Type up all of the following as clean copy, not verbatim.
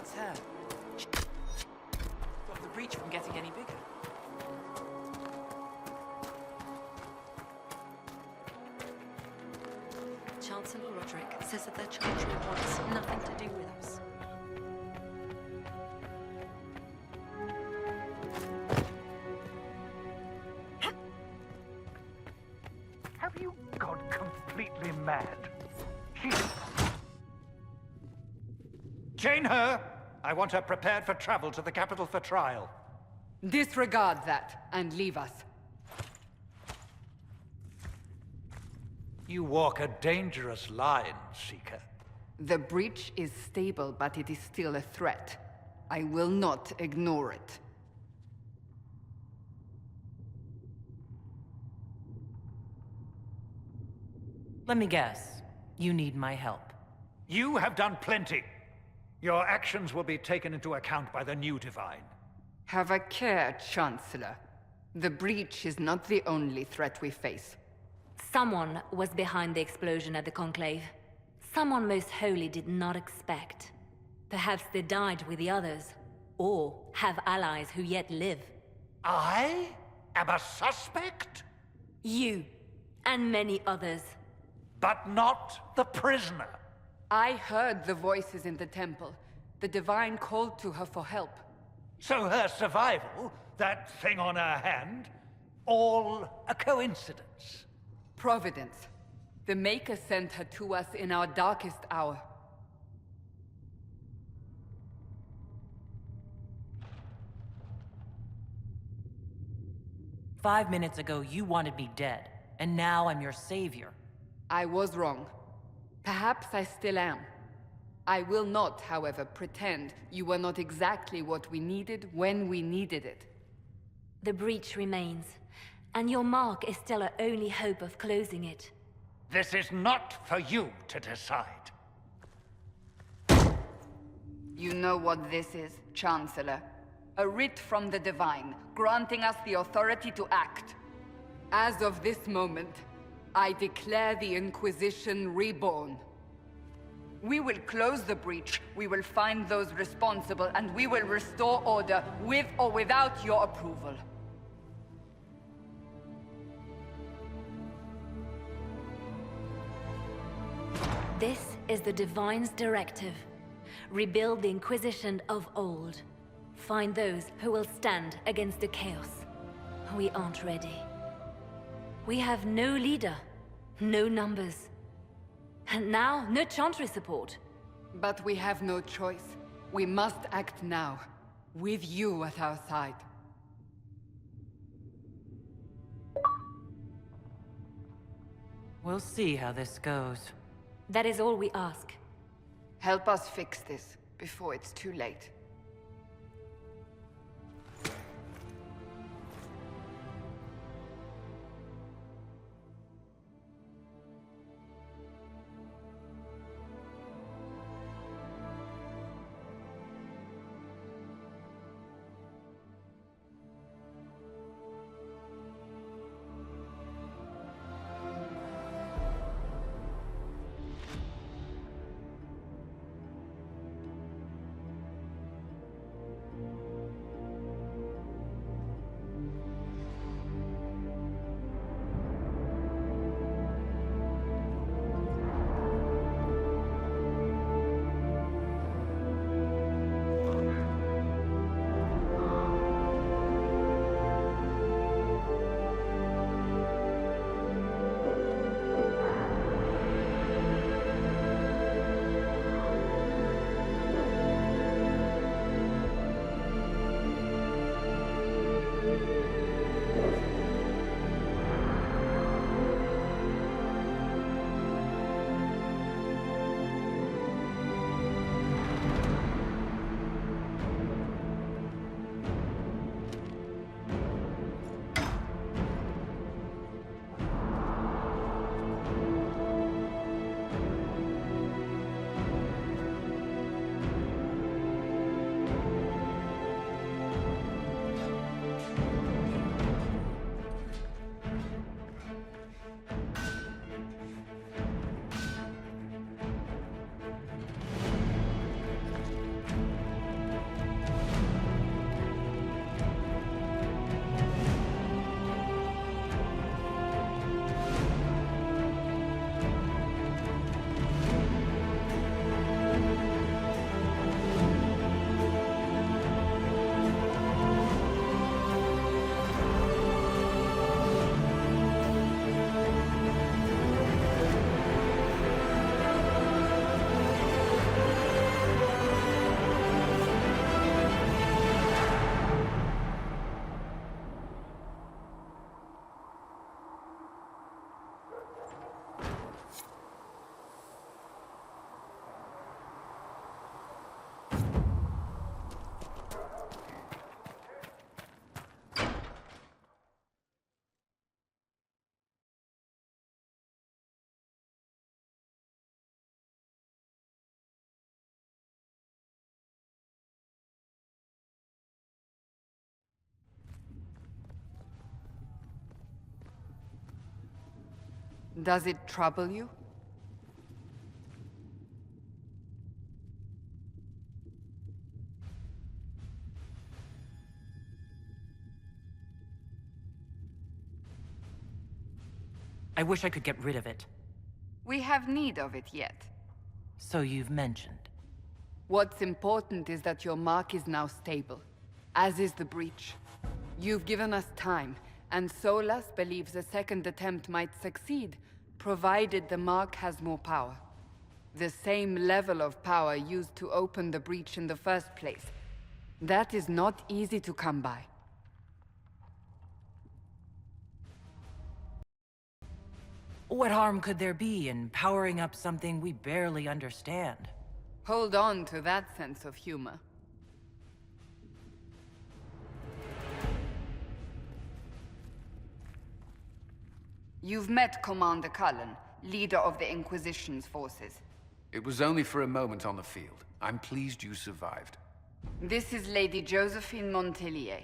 That's her. Stop the breach from getting any bigger. Chancellor Roderick says that their children wants nothing to do with us. Have you gone completely mad? Chain her! I want her prepared for travel to the capital for trial. Disregard that, and leave us. You walk a dangerous line, Seeker. The breach is stable, but it is still a threat. I will not ignore it. Let me guess. You need my help. You have done plenty. Your actions will be taken into account by the new Divine. Have a care, Chancellor. The breach is not the only threat we face. Someone was behind the explosion at the Conclave. Someone Most Holy did not expect. Perhaps they died with the others, or have allies who yet live. I am a suspect? You, and many others. But not the prisoner. I heard the voices in the temple. The Divine called to her for help. So her survival, that thing on her hand, all a coincidence. Providence. The Maker sent her to us in our darkest hour. "5 minutes ago, you wanted me dead, and now I'm your savior." I was wrong. Perhaps I still am. I will not, however, pretend you were not exactly what we needed when we needed it. The breach remains, and your mark is still our only hope of closing it. This is not for you to decide. You know what this is, Chancellor. A writ from the Divine, granting us the authority to act. As of this moment, I declare the Inquisition reborn. We will close the breach, we will find those responsible, and we will restore order, with or without your approval. This is the Divine's directive. Rebuild the Inquisition of old. Find those who will stand against the chaos. We aren't ready. We have no leader, no numbers. And now, no Chantry support. But we have no choice. We must act now, with you at our side. We'll see how this goes. That is all we ask. Help us fix this, before it's too late. Does it trouble you? I wish I could get rid of it. We have need of it yet. So you've mentioned. What's important is that your mark is now stable, as is the breach. You've given us time, and Solas believes a second attempt might succeed, provided the mark has more power. The same level of power used to open the breach in the first place. That is not easy to come by. What harm could there be in powering up something we barely understand? Hold on to that sense of humor. You've met Commander Cullen, leader of the Inquisition's forces. It was only for a moment on the field. I'm pleased you survived. This is Lady Josephine Montelier,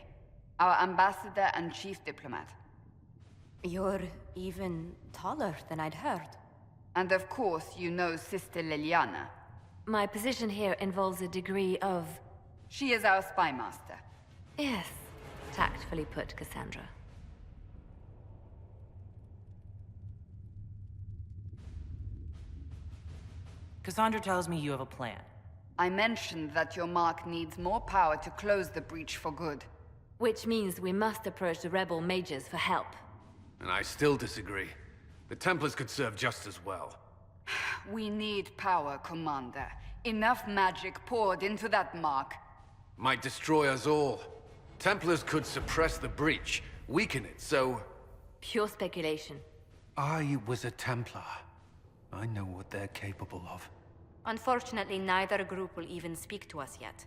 our ambassador and chief diplomat. You're even taller than I'd heard. And of course, you know Sister Liliana. My position here involves a degree of... She is our spy master. Yes, tactfully put, Cassandra. Cassandra tells me you have a plan. I mentioned that your mark needs more power to close the breach for good. Which means we must approach the rebel mages for help. And I still disagree. The Templars could serve just as well. We need power, Commander. Enough magic poured into that mark. Might destroy us all. Templars could suppress the breach, weaken it, so... Pure speculation. I was a Templar. I know what they're capable of. Unfortunately, neither group will even speak to us yet.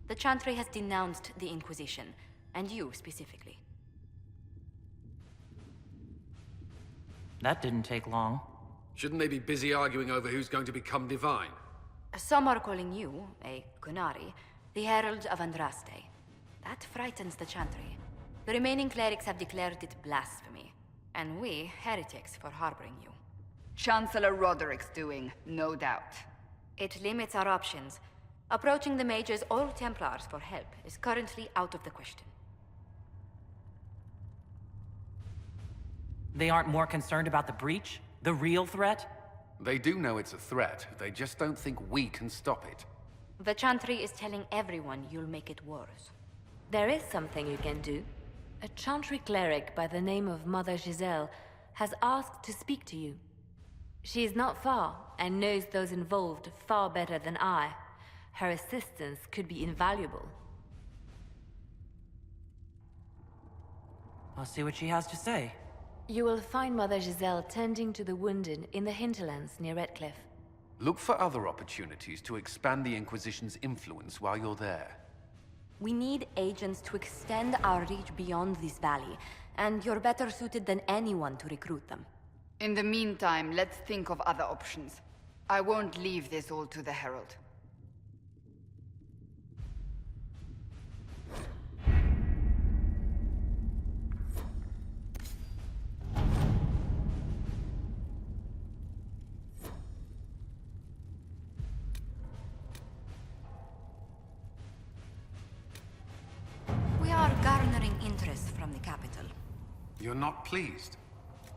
The Chantry has denounced the Inquisition, and you specifically. That didn't take long. Shouldn't they be busy arguing over who's going to become divine? Some are calling you, a Qunari, the Herald of Andraste. That frightens the Chantry. The remaining clerics have declared it blasphemy, and we, heretics, for harboring you. Chancellor Roderick's doing, no doubt. It limits our options. Approaching the mages or Templars for help is currently out of the question. They aren't more concerned about the breach? The real threat? They do know it's a threat. They just don't think we can stop it. The Chantry is telling everyone you'll make it worse. There is something you can do. A Chantry cleric by the name of Mother Giselle has asked to speak to you. She is not far, and knows those involved far better than I. Her assistance could be invaluable. I'll see what she has to say. You will find Mother Giselle tending to the wounded in the hinterlands near Redcliffe. Look for other opportunities to expand the Inquisition's influence while you're there. We need agents to extend our reach beyond this valley, and you're better suited than anyone to recruit them. In the meantime, let's think of other options. I won't leave this all to the Herald. We are garnering interest from the capital. You're not pleased?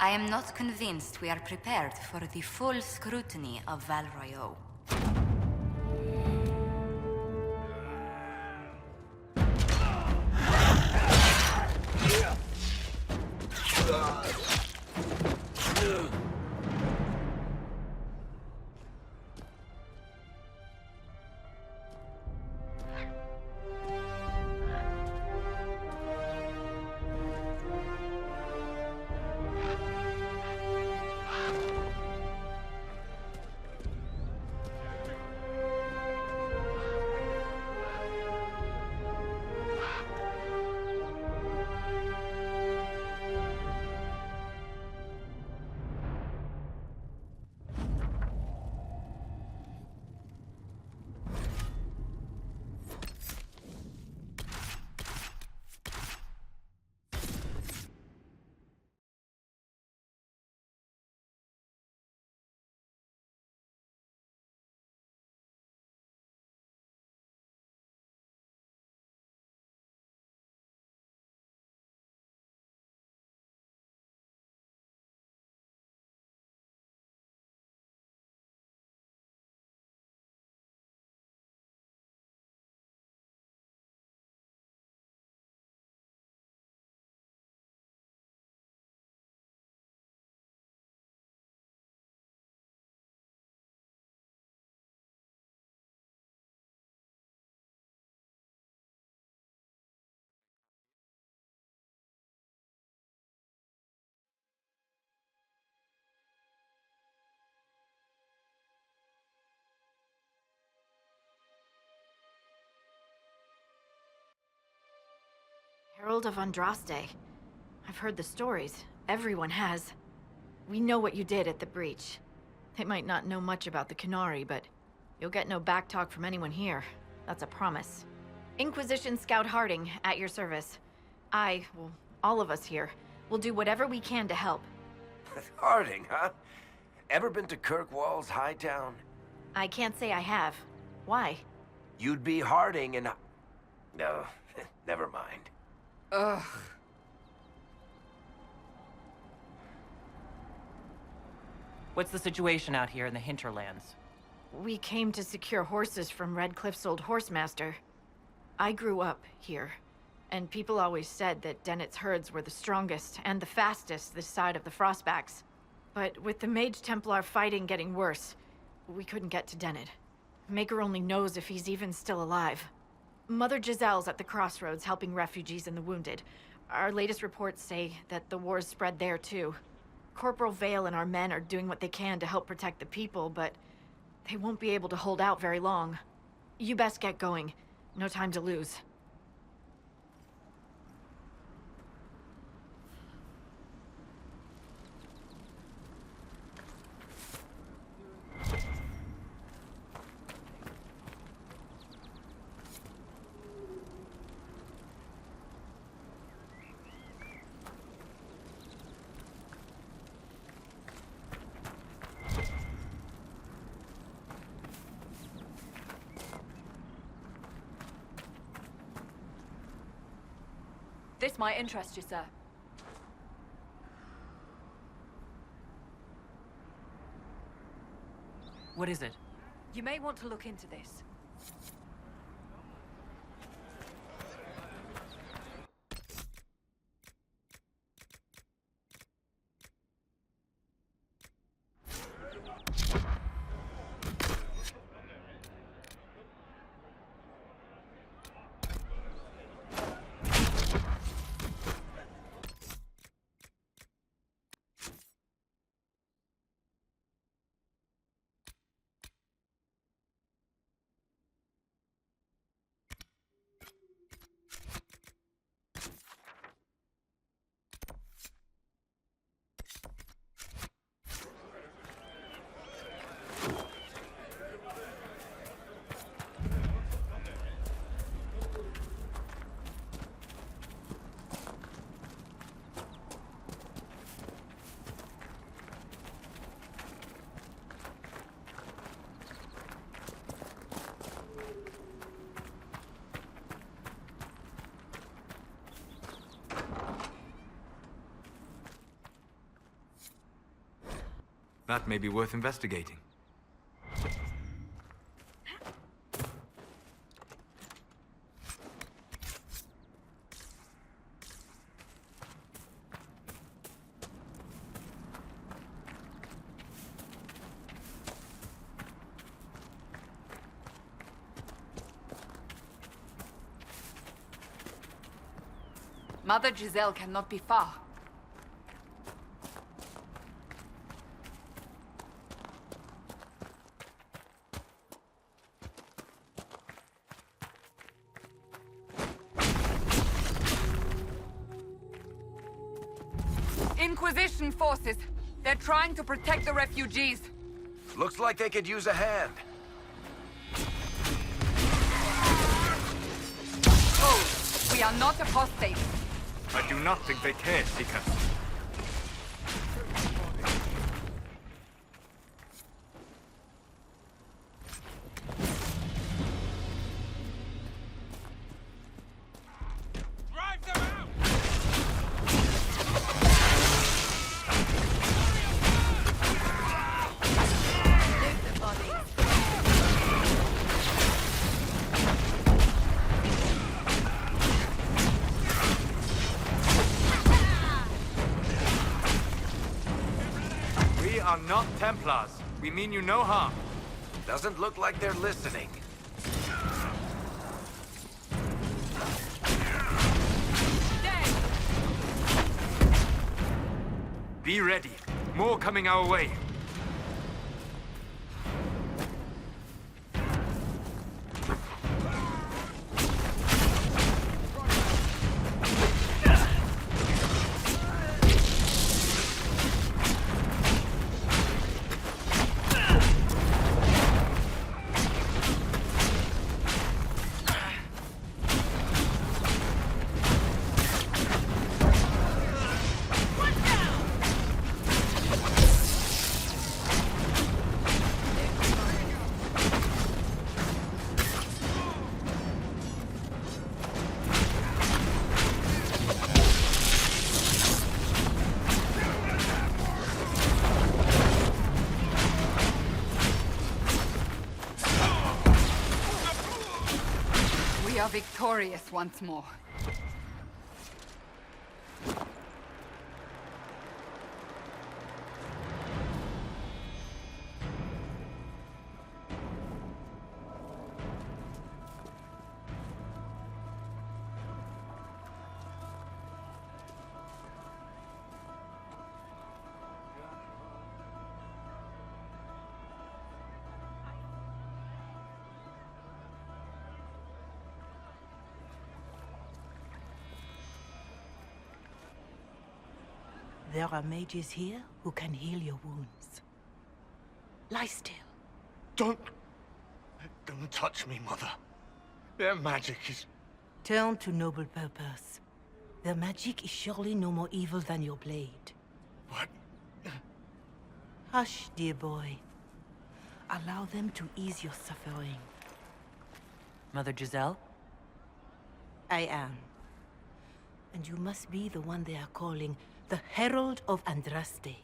I am not convinced we are prepared for the full scrutiny of Val Royeaux. Herald of Andraste. I've heard the stories. Everyone has. We know what you did at the breach. They might not know much about the Qunari, but you'll get no backtalk from anyone here. That's a promise. Inquisition Scout Harding, at your service. Well, all of us here, will do whatever we can to help. Harding, huh? Ever been to Kirkwall's Hightown? I can't say I have. Why? You'd be Harding and... No, never mind. Ugh. What's the situation out here in the hinterlands? We came to secure horses from Redcliffe's old horsemaster. I grew up here, and people always said that Dennett's herds were the strongest and the fastest this side of the Frostbacks. But with the Mage Templar fighting getting worse, we couldn't get to Dennett. Maker only knows if he's even still alive. Mother Giselle's at the crossroads helping refugees and the wounded. Our latest reports say that the war's spread there too. Corporal Vale and our men are doing what they can to help protect the people, but they won't be able to hold out very long. You best get going. No time to lose. This might interest you, sir. What is it? You may want to look into this. That may be worth investigating. Mother Giselle cannot be far. Inquisition forces. They're trying to protect the refugees. Looks like they could use a hand. Oh, we are not apostates. I do not think they care, Seeker. Are not Templars. We mean you no harm. Doesn't look like they're listening. Be ready. More coming our way. victorious once more. There are mages here who can heal your wounds. Lie still. Don't touch me, Mother. Their magic is... Turn to noble purpose. Their magic is surely no more evil than your blade. What? Hush, dear boy. Allow them to ease your suffering. Mother Giselle? I am. And you must be the one they are calling the Herald of Andraste.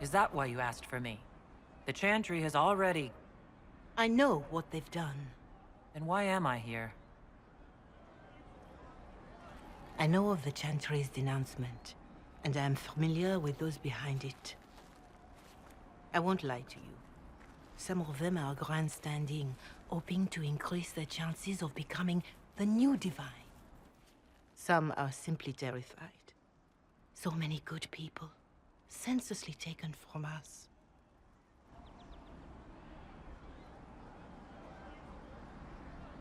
Is that why you asked for me? The Chantry has already... I know what they've done. Then why am I here? I know of the Chantry's denouncement, and I am familiar with those behind it. I won't lie to you. Some of them are grandstanding, hoping to increase their chances of becoming the new divine. Some are simply terrified. So many good people, senselessly taken from us.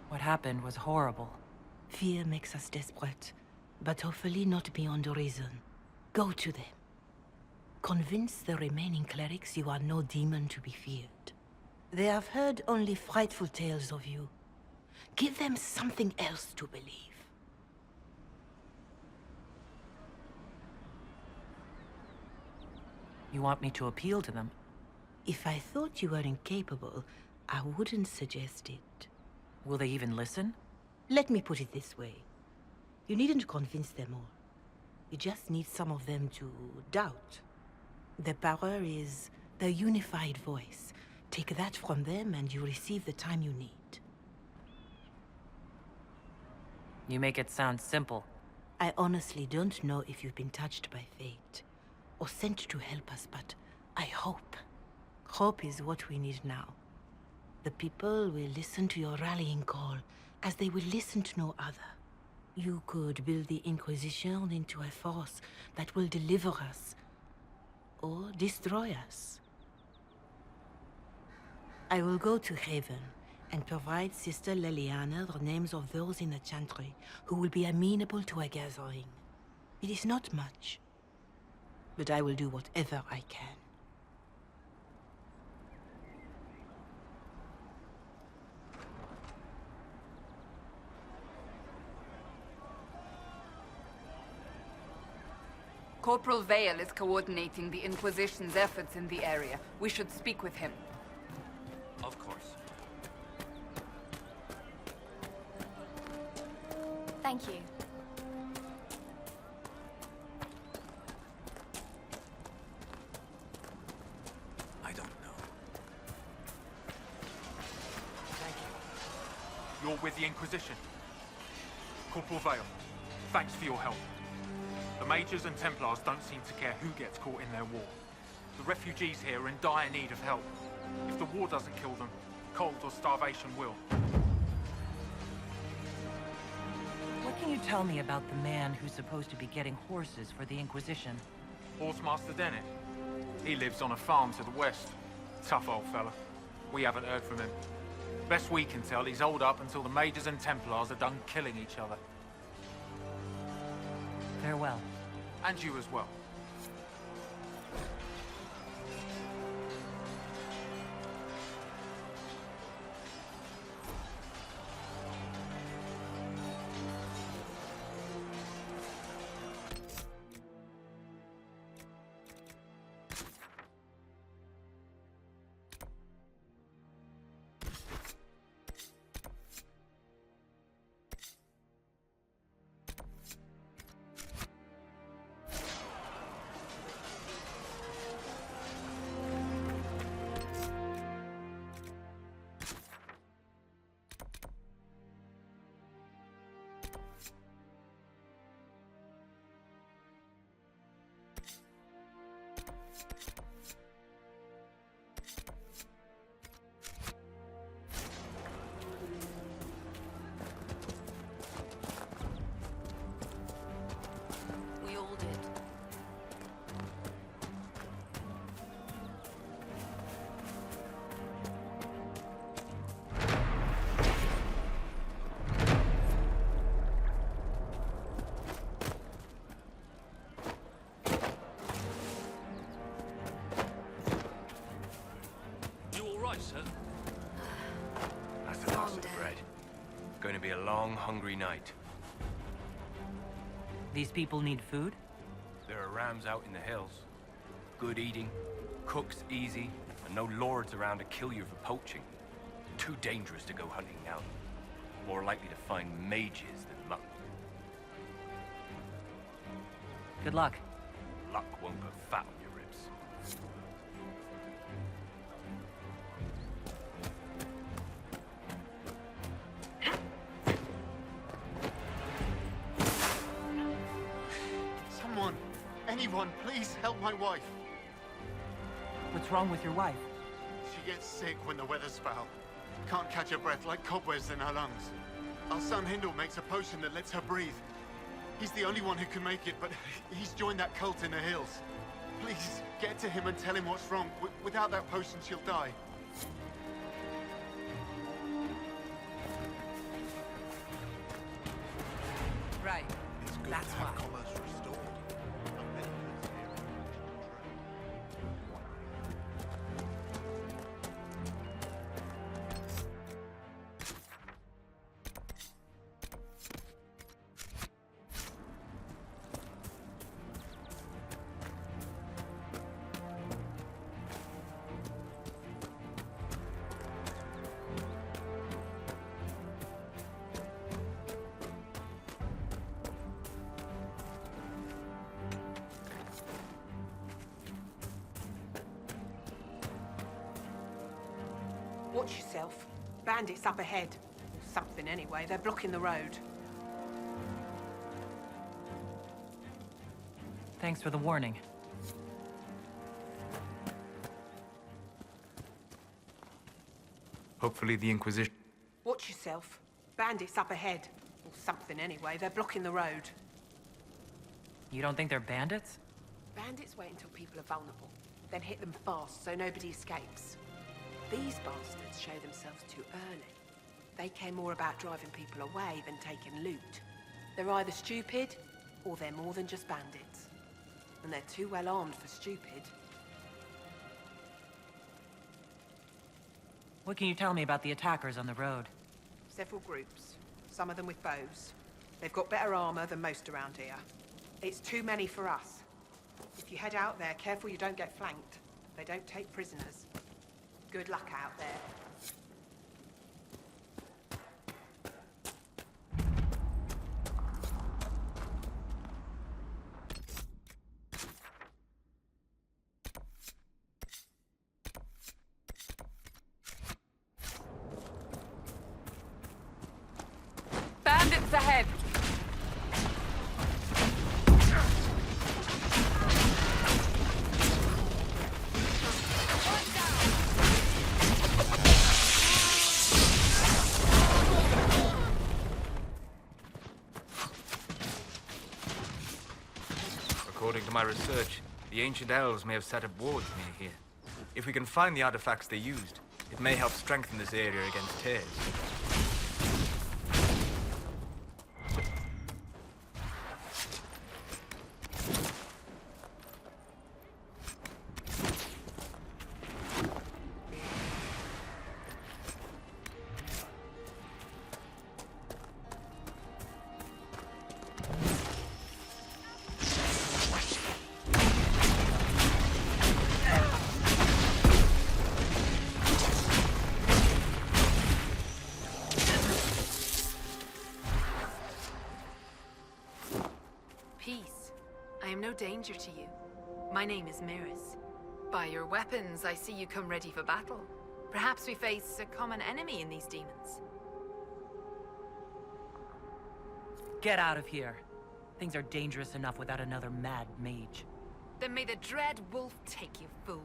What happened was horrible. Fear makes us desperate, but hopefully not beyond reason. Go to them. Convince the remaining clerics you are no demon to be feared. They have heard only frightful tales of you. Give them something else to believe. You want me to appeal to them? If I thought you were incapable, I wouldn't suggest it. Will they even listen? Let me put it this way. You needn't convince them all. You just need some of them to doubt. Their power is their unified voice. Take that from them and you receive the time you need. You make it sound simple. I honestly don't know if you've been touched by fate, or sent to help us, but I hope. Hope is what we need now. The people will listen to your rallying call, as they will listen to no other. You could build the Inquisition into a force that will deliver us, or destroy us. I will go to Haven and provide Sister Leliana the names of those in the Chantry who will be amenable to a gathering. It is not much, but I will do whatever I can. Corporal Vale is coordinating the Inquisition's efforts in the area. We should speak with him. Of course. Thank you. I don't know. Thank you. You're with the Inquisition. Corporal Vale, thanks for your help. The Mages and Templars don't seem to care who gets caught in their war. The refugees here are in dire need of help. If the war doesn't kill them, cold or starvation will. What can you tell me about the man who's supposed to be getting horses for the Inquisition? Horsemaster Dennett. He lives on a farm to the west. Tough old fella. We haven't heard from him. Best we can tell, he's holed up until the Mages and Templars are done killing each other. Farewell. And you as well. going to be a long, hungry night. These people need food? There are rams out in the hills. Good eating, cooks easy, and no lords around to kill you for poaching. Too dangerous to go hunting now. More likely to find mages than luck. Good luck. Luck won't put fat on your ribs. Someone, anyone, please help my wife. What's wrong with your wife? She gets sick when the weather's foul. Can't catch her breath like cobwebs in her lungs. Our son Hindle makes a potion that lets her breathe. He's the only one who can make it, but he's joined that cult in the hills. Please, get to him and tell him what's wrong. Without that potion, she'll die. Right. That's why. Watch yourself. Bandits up ahead. Something anyway, they're blocking the road. Thanks for the warning. Hopefully the Inquisition... Watch yourself. Bandits up ahead. Or something anyway, they're blocking the road. You don't think they're bandits? Bandits wait until people are vulnerable, then hit them fast so nobody escapes. These bastards show themselves too early. They care more about driving people away than taking loot. They're either stupid, or they're more than just bandits. And they're too well armed for stupid. What can you tell me about the attackers on the road? Several groups, some of them with bows. They've got better armor than most around here. It's too many for us. If you head out there, careful you don't get flanked. They don't take prisoners. Good luck out there. Bandits ahead! According to my research, the ancient elves may have set up wards near here. If we can find the artifacts they used, it may help strengthen this area against tears. Danger to you. My name is Miris. By your weapons, I see you come ready for battle. Perhaps we face a common enemy in these demons. Get out of here. Things are dangerous enough without another mad mage. Then may the dread wolf take you, fool.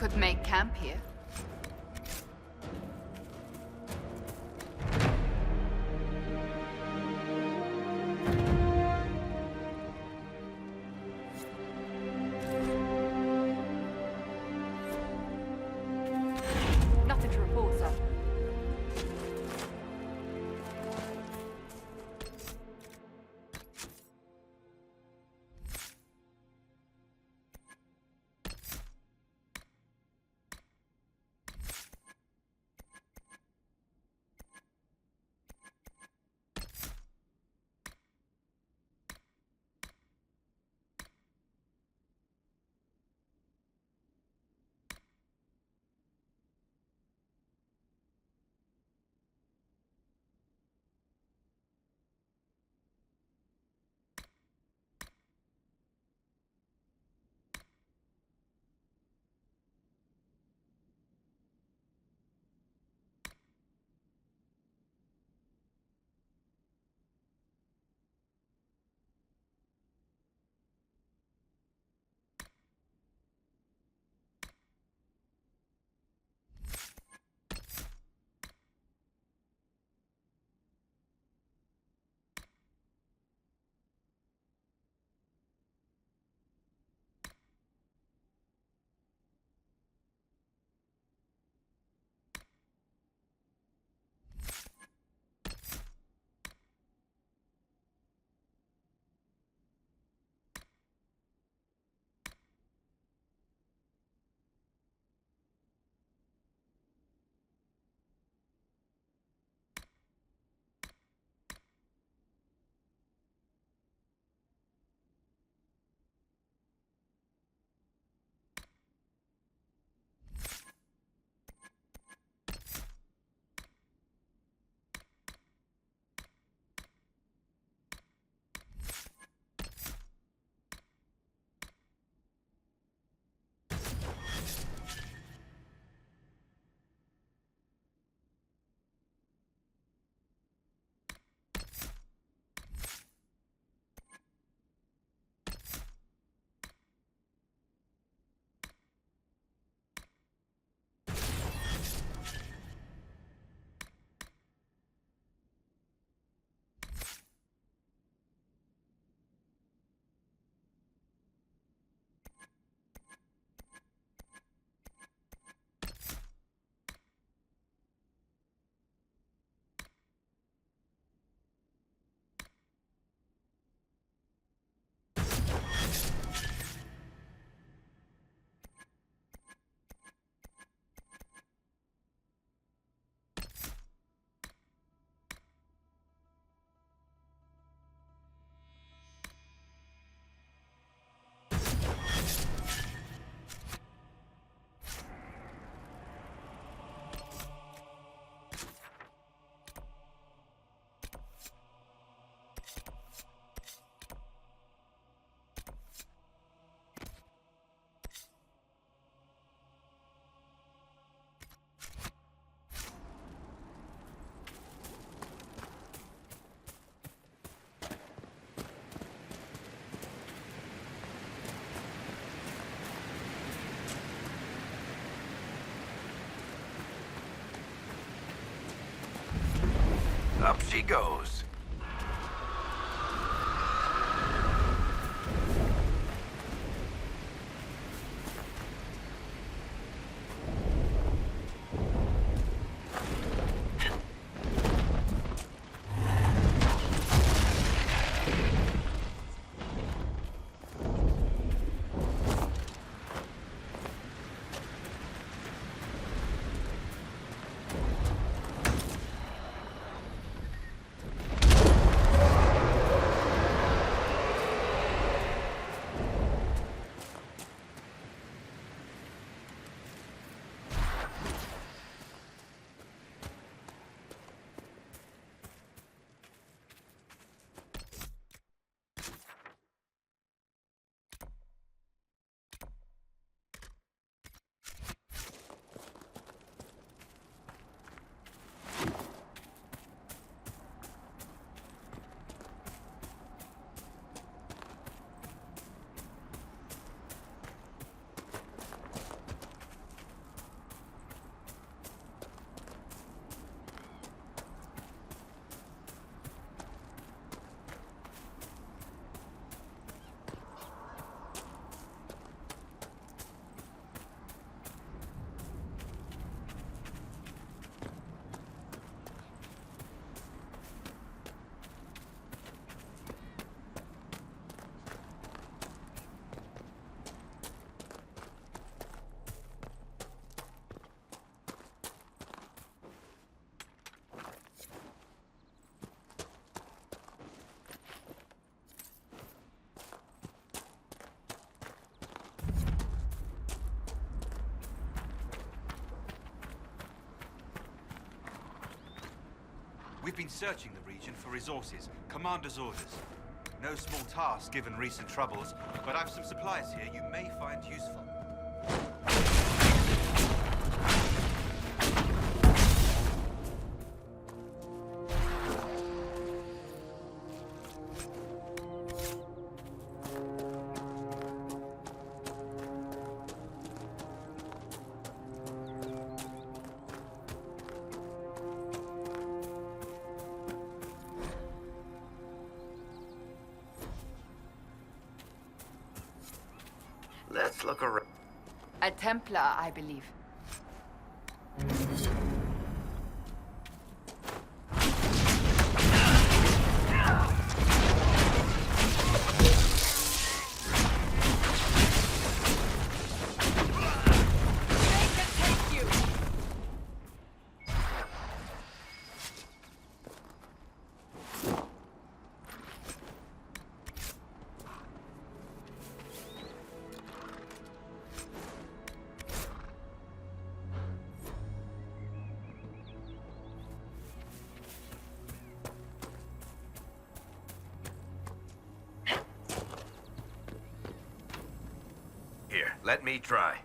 could make camp here. Nothing to report, sir. Up she goes. We've been searching the region for resources. Commander's orders. No small task given recent troubles, but I've some supplies here you may find useful. Let's look around. A Templar, I believe. Here, let me try.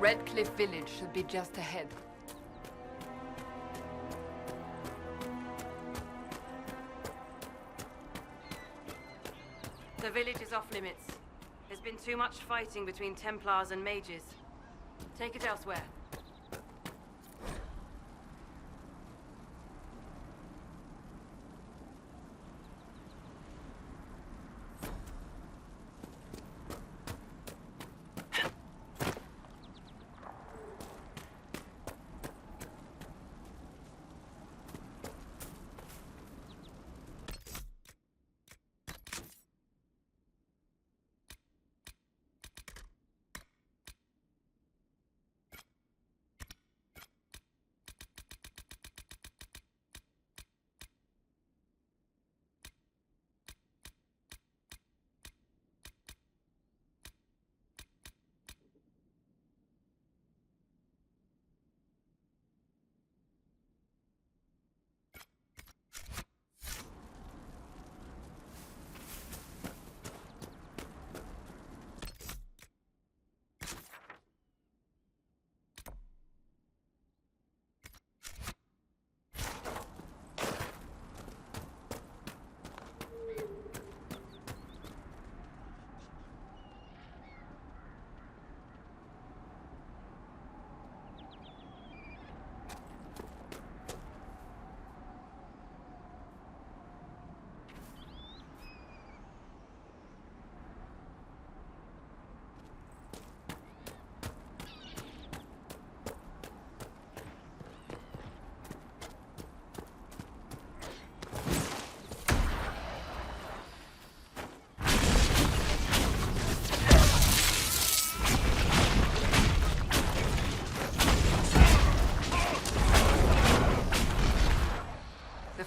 Red Cliff Village should be just ahead. The village is off limits. There's been too much fighting between Templars and mages. Take it elsewhere.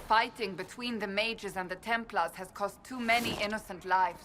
Fighting between the mages and the Templars has cost too many innocent lives.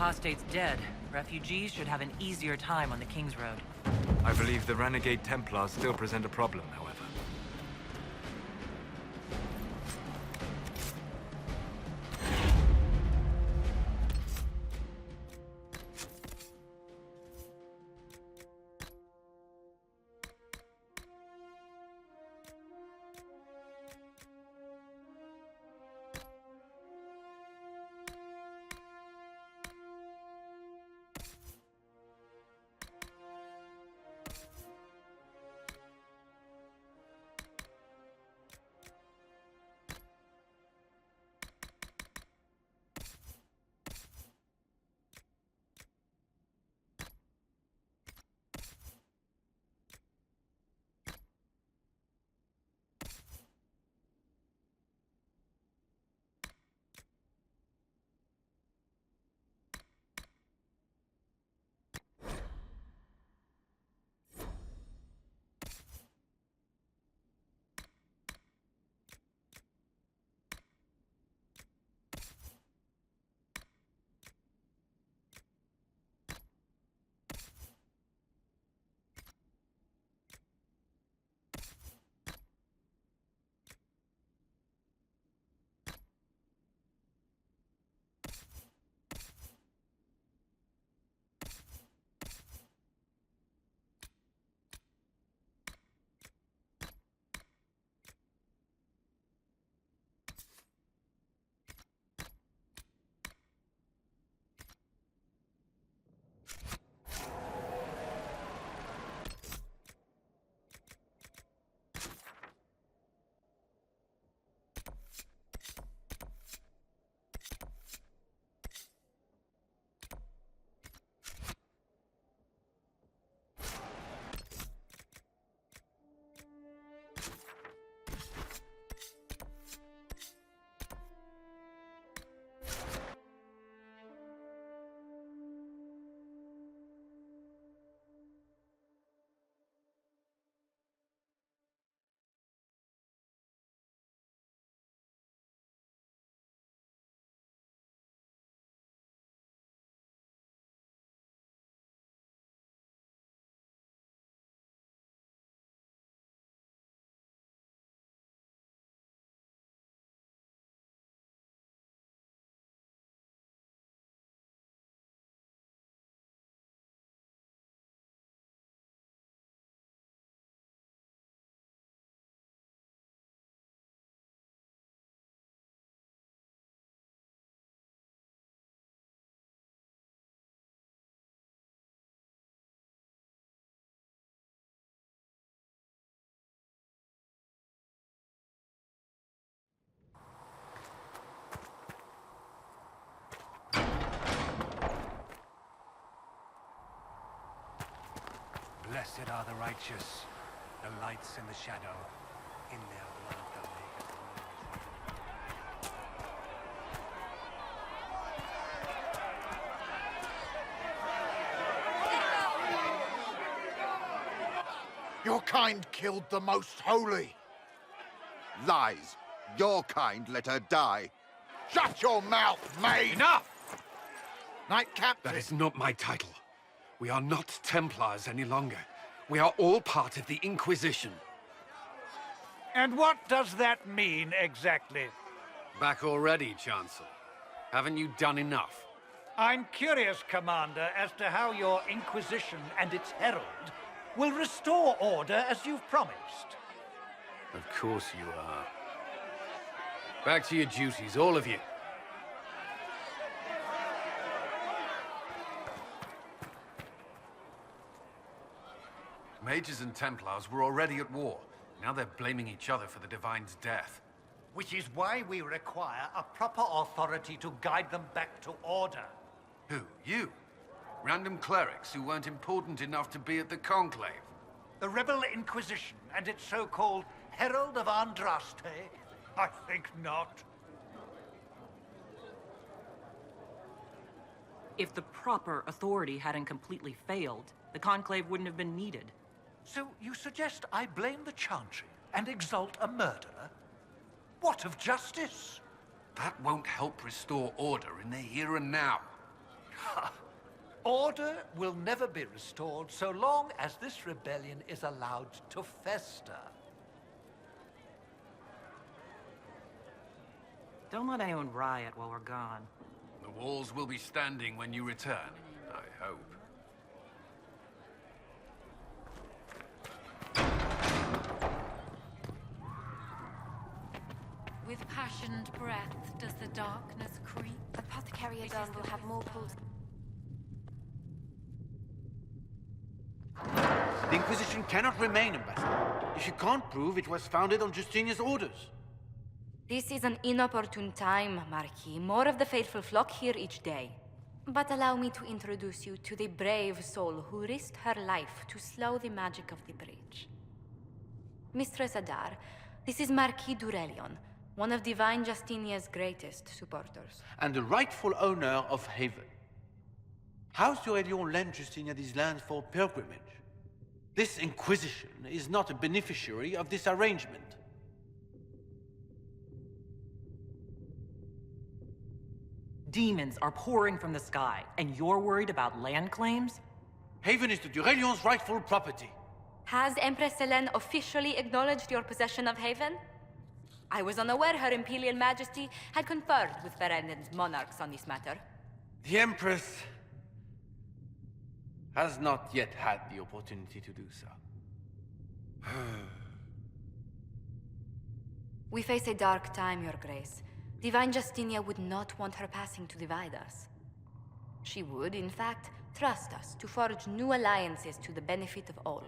apostate's dead, refugees should have an easier time on the King's Road. I believe the renegade Templars still present a problem, however. Blessed are the righteous, the lights in the shadow, in their blood they'll make us Your kind killed the most holy. Lies. Your kind let her die. Shut your mouth, mate! Enough! Knight Captain. That is not my title. We are not Templars any longer. We are all part of the Inquisition. And what does that mean, exactly? Back already, Chancellor. Haven't you done enough? I'm curious, Commander, as to how your Inquisition and its herald will restore order as you've promised. Of course you are. Back to your duties, all of you. Mages and Templars were already at war. Now they're blaming each other for the Divine's death. Which is why we require a proper authority to guide them back to order. Who? You? Random clerics who weren't important enough to be at the Conclave? The Rebel Inquisition and its so-called Herald of Andraste? I think not. If the proper authority hadn't completely failed, the Conclave wouldn't have been needed. So you suggest I blame the Chantry and exalt a murderer? What of justice? That won't help restore order in the here and now. Order will never be restored so long as this rebellion is allowed to fester. Don't let anyone riot while we're gone. The walls will be standing when you return, I hope. With passioned breath does the darkness creep. Apothecary Adon will have more pulls. The Inquisition cannot remain, Ambassador, if you can't prove it was founded on Justinian's orders. This is an inopportune time, Marquis. More of the faithful flock here each day. But allow me to introduce you to the brave soul who risked her life to slow the magic of the breach. Mistress Adar, this is Marquis Durelion, one of Divine Justinia's greatest supporters. And the rightful owner of Haven. House Durelion lent Justinia these lands for pilgrimage. This Inquisition is not a beneficiary of this arrangement. Demons are pouring from the sky, and you're worried about land claims? Haven is the Durelion's rightful property. Has Empress Selene officially acknowledged your possession of Haven? I was unaware Her Imperial Majesty had conferred with Ferenden's monarchs on this matter. The Empress has not yet had the opportunity to do so. We face a dark time, Your Grace. Divine Justinia would not want her passing to divide us. She would, in fact, trust us to forge new alliances to the benefit of all,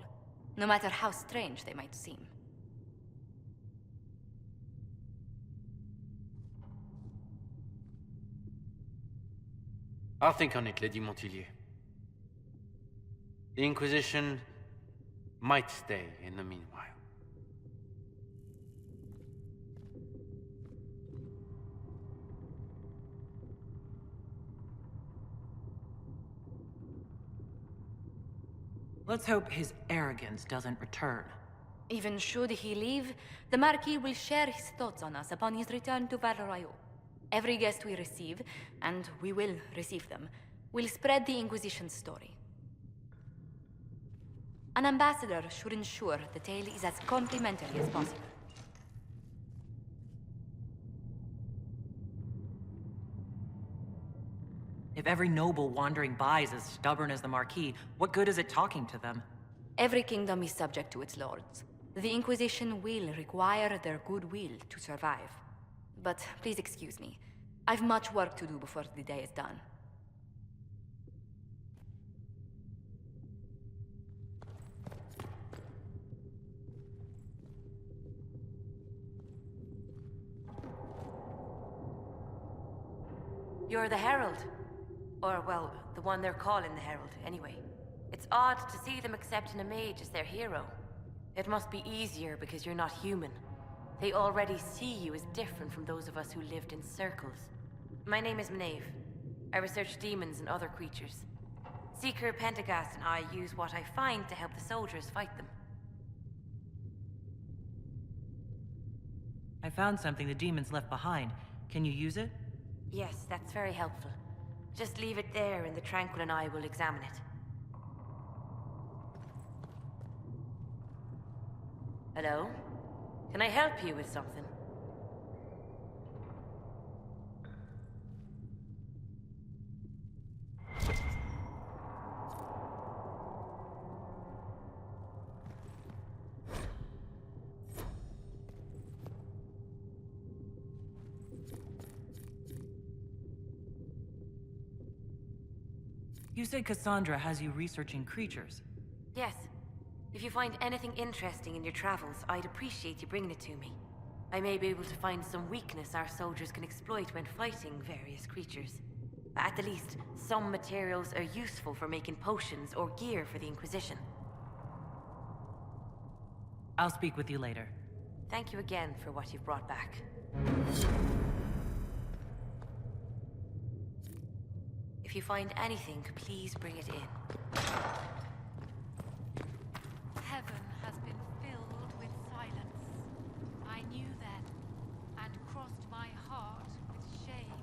no matter how strange they might seem. I'll think on it, Lady Montilyet. The Inquisition might stay in the meanwhile. Let's hope his arrogance doesn't return. Even should he leave, the Marquis will share his thoughts on us upon his return to Paranoia. Every guest we receive, and we will receive them, will spread the Inquisition's story. An ambassador should ensure the tale is as complimentary as possible. If every noble wandering by is as stubborn as the Marquis, what good is it talking to them? Every kingdom is subject to its lords. The Inquisition will require their goodwill to survive. But please excuse me. I've much work to do before the day is done. You're the Herald. Or, well, the one they're calling the Herald, anyway. It's odd to see them accepting a mage as their hero. It must be easier because you're not human. They already see you as different from those of us who lived in circles. My name is Maeve. I research demons and other creatures. Seeker Pentagast and I use what I find to help the soldiers fight them. I found something the demons left behind. Can you use it? Yes, that's very helpful. Just leave it there and the Tranquil and I will examine it. Hello? Can I help you with something? You said Cassandra has you researching creatures. Yes. If you find anything interesting in your travels, I'd appreciate you bringing it to me. I may be able to find some weakness our soldiers can exploit when fighting various creatures. At the least, some materials are useful for making potions or gear for the Inquisition. I'll speak with you later. Thank you again for what you've brought back. If you find anything, please bring it in. Heaven has been filled with silence. I knew that, and crossed my heart with shame.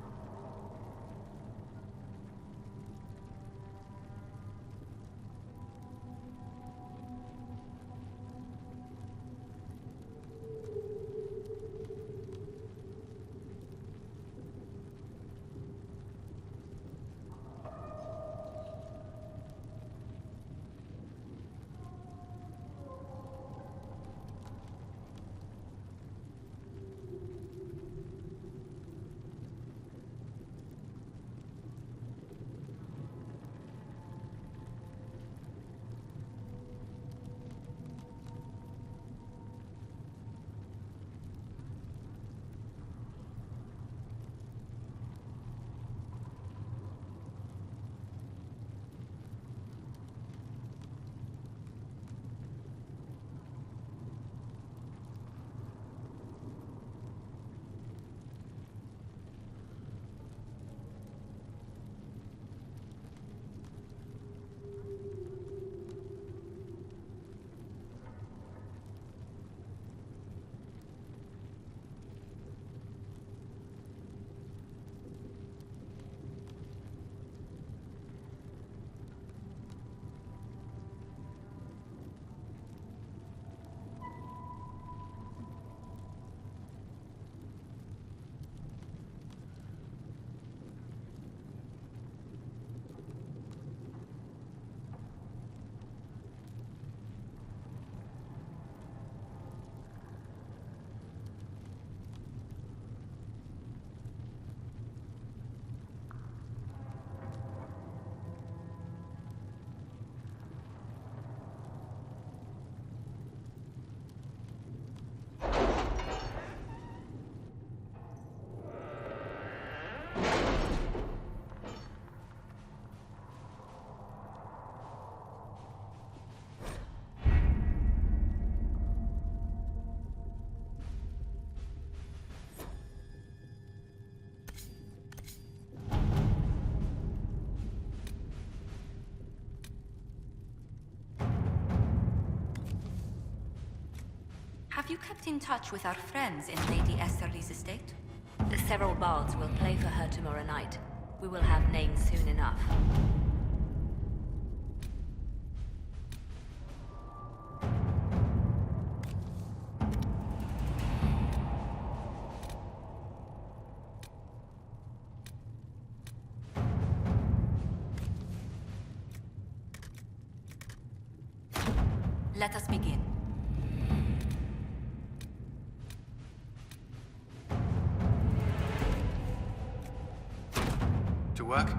you kept in touch with our friends in Lady Esterly's estate? Several bards will play for her tomorrow night. We will have names soon enough. Let us begin. To work?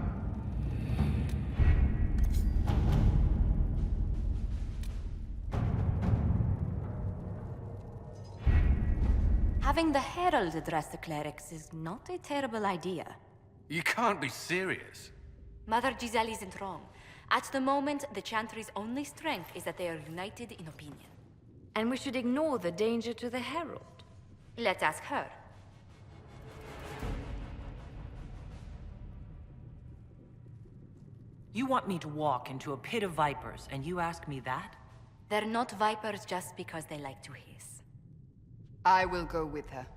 Having the Herald address the clerics is not a terrible idea. You can't be serious. Mother Giselle isn't wrong. At the moment, the Chantry's only strength is that they are united in opinion. And we should ignore the danger to the Herald. Let's ask her. You want me to walk into a pit of vipers, and you ask me that? They're not vipers just because they like to hiss. I will go with her.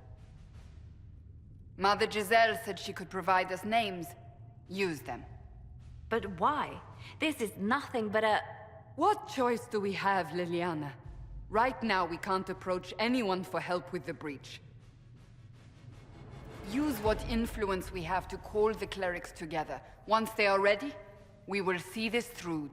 Mother Giselle said she could provide us names. Use them. But why? This is nothing but a... What choice do we have, Liliana? Right now, we can't approach anyone for help with the breach. Use what influence we have to call the clerics together. Once they are ready, we will see this through.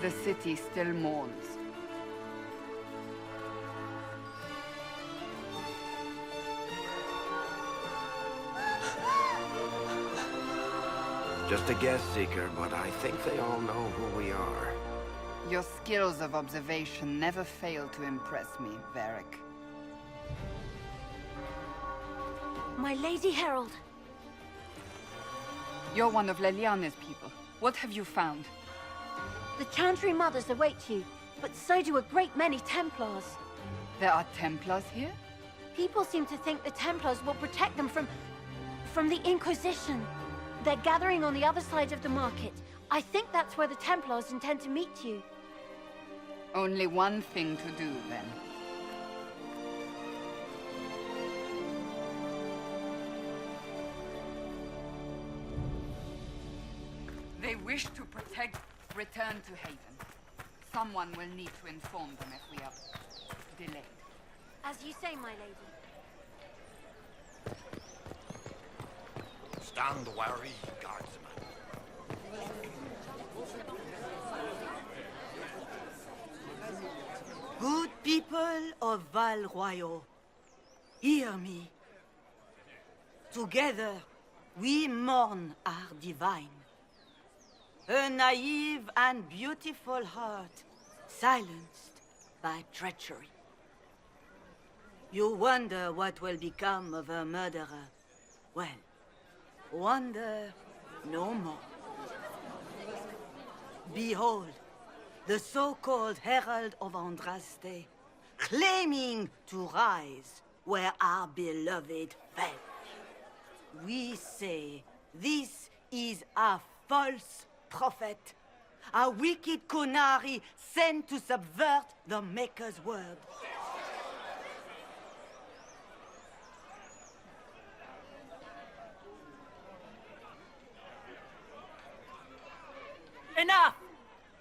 The city still mourns. Just a guest seeker, but I think they all know who we are. Your skills of observation never fail to impress me, Varric. My Lady Herald! You're one of Leliana's people. What have you found? The Chantry Mothers await you, but so do a great many Templars. There are Templars here? People seem to think the Templars will protect them from the Inquisition. They're gathering on the other side of the market. I think that's where the Templars intend to meet you. Only one thing to do, then. They wish to protect... Return to Haven. Someone will need to inform them if we are delayed. As you say, my lady. Stand wary, guardsman. Good people of Val Royal, hear me. Together, we mourn our divine. A naive and beautiful heart, silenced by treachery. You wonder what will become of a murderer. Well, wonder no more. Behold, the so-called Herald of Andraste, claiming to rise where our beloved fell. We say this is a false prophet, A wicked Qunari sent to subvert the Maker's word. Enough!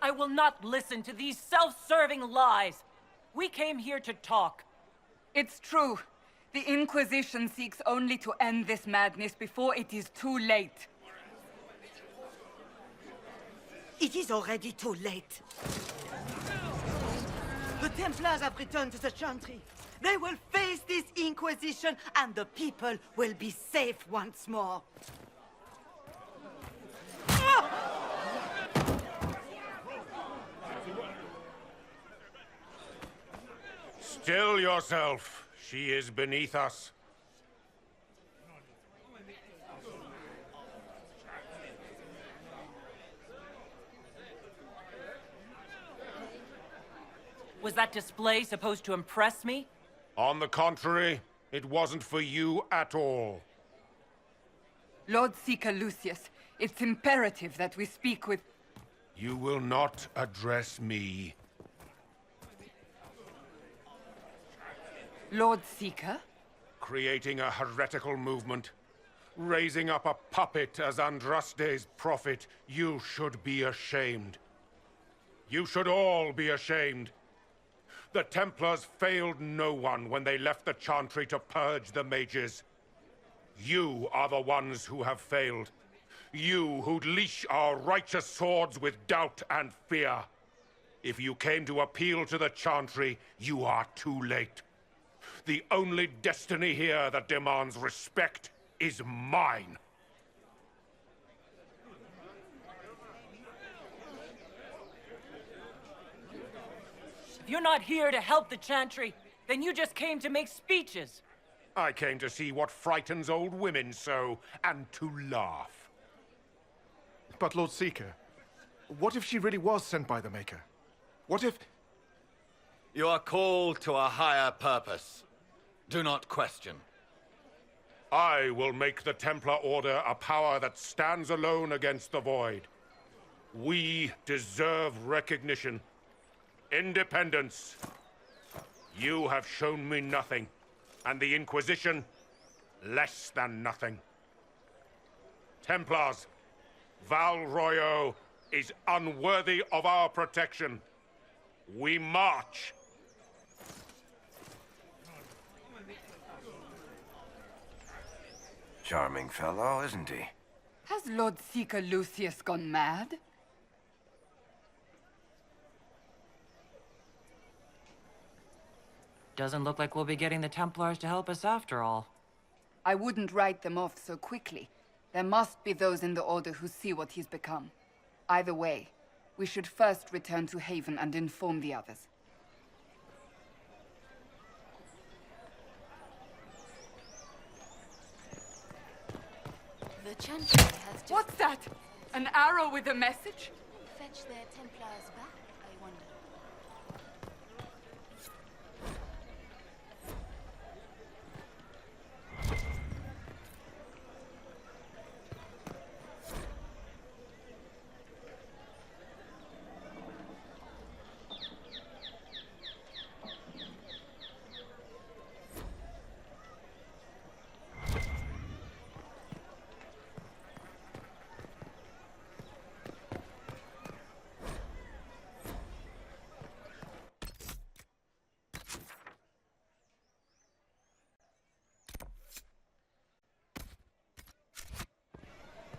I will not listen to these self-serving lies. We came here to talk. It's true. The Inquisition seeks only to end this madness before it is too late. It is already too late. The Templars have returned to the Chantry. They will face this Inquisition, and the people will be safe once more. Still yourself. She is beneath us. Was that display supposed to impress me? On the contrary, it wasn't for you at all. Lord Seeker Lucius, it's imperative that we speak with... You will not address me. Lord Seeker? Creating a heretical movement. Raising up a puppet as Andraste's prophet. You should be ashamed. You should all be ashamed. The Templars failed no one when they left the Chantry to purge the mages. You are the ones who have failed. You who'd leash our righteous swords with doubt and fear. If you came to appeal to the Chantry, you are too late. The only destiny here that demands respect is mine. If you're not here to help the Chantry, then you just came to make speeches. I came to see what frightens old women so, and to laugh. But Lord Seeker, what if she really was sent by the Maker? What if... You are called to a higher purpose. Do not question. I will make the Templar Order a power that stands alone against the Void. We deserve recognition. Independence. You have shown me nothing, and the Inquisition, less than nothing. Templars, Val Royo is unworthy of our protection. We march. Charming fellow, isn't he? Has Lord Seeker Lucius gone mad? Doesn't look like we'll be getting the Templars to help us after all. I wouldn't write them off so quickly. There must be those in the Order who see what he's become. Either way, we should first return to Haven and inform the others. The Chantry has just... What's that? An arrow with a message? Fetch their Templars back, I wonder.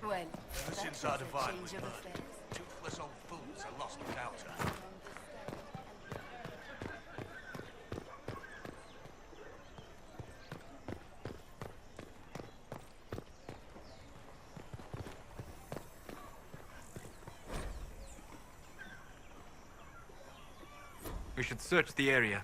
Well, ever since our divine was murdered, toothless old fools are lost without her. We should search the area.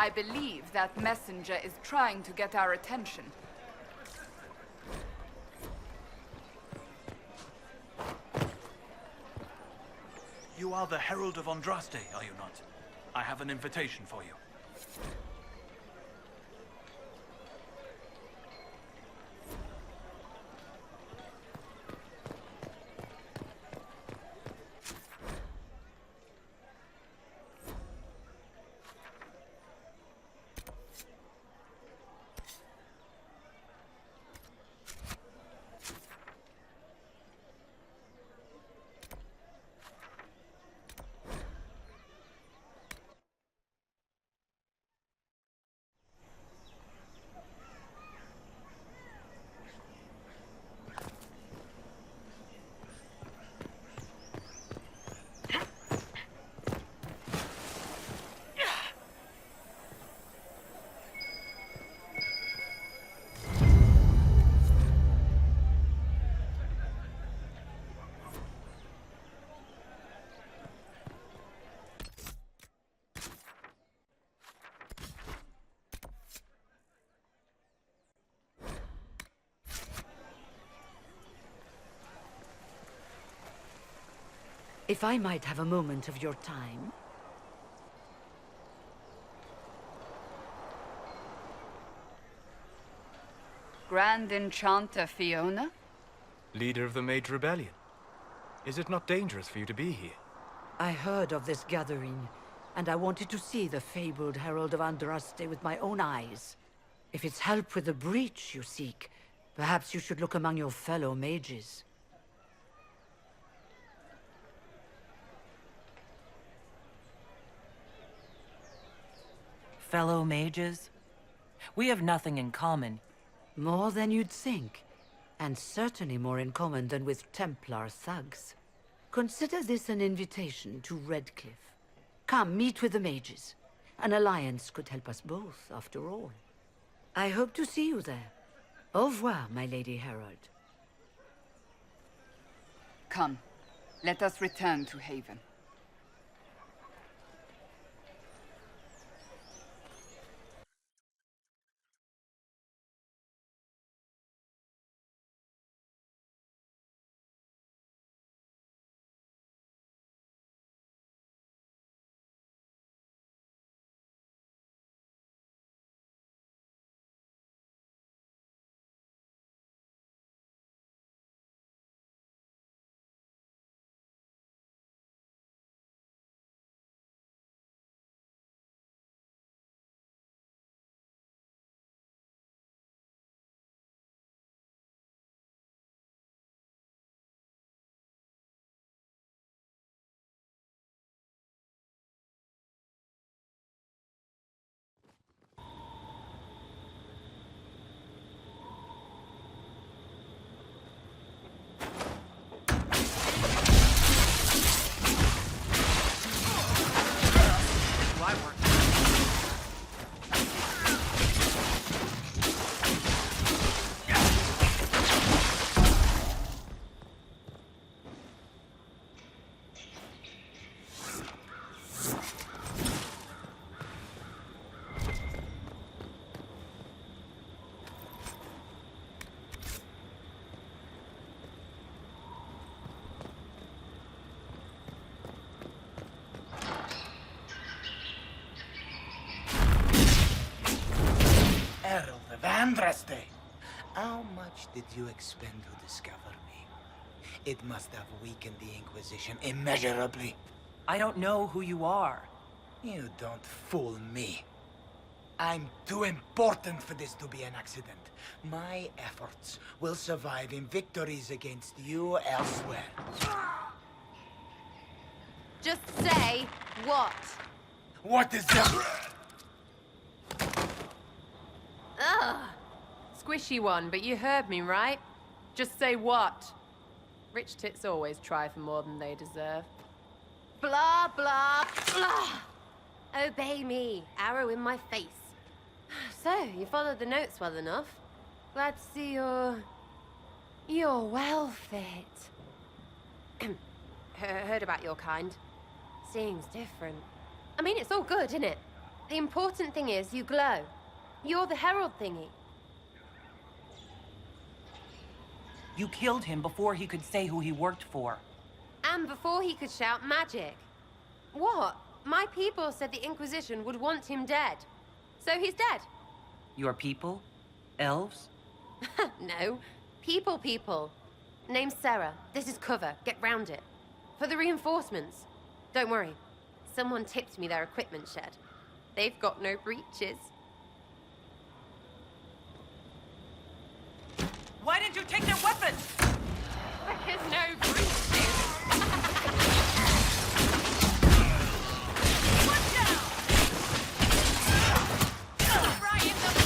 I believe that messenger is trying to get our attention. You are the Herald of Andraste, are you not? I have an invitation for you. If I might have a moment of your time. Grand Enchanter Fiona? Leader of the Mage Rebellion. Is it not dangerous for you to be here? I heard of this gathering, and I wanted to see the fabled Herald of Andraste with my own eyes. If it's help with the breach you seek, perhaps you should look among your fellow mages. Fellow mages? We have nothing in common. More than you'd think, and certainly more in common than with Templar thugs. Consider this an invitation to Redcliffe. Come, meet with the mages. An alliance could help us both, after all. I hope to see you there. Au revoir, my Lady Herald. Come, let us return to Haven. Herald of Andraste. How much did you expend to discover me? It must have weakened the Inquisition immeasurably. I don't know who you are. You don't fool me. I'm too important for this to be an accident. My efforts will survive in victories against you elsewhere. Just say what? What is that? Ugh. Squishy one, but you heard me, right? Just say what? Rich tits always try for more than they deserve. Blah, blah, blah. Obey me. Arrow in my face. So, you followed the notes well enough. Glad to see you're well fit. Heard about your kind. Seems different. I mean, it's all good, isn't it? The important thing is you glow. You're the herald thingy. You killed him before he could say who he worked for. And before he could shout magic. What? My people said the Inquisition would want him dead. So he's dead. Your people? Elves? No. People. Name's Sarah. This is cover. Get round it. For the reinforcements. Don't worry. Someone tipped me their equipment shed. They've got no breaches. Why didn't you take their weapons? Because no breaches. Watch out! Right in the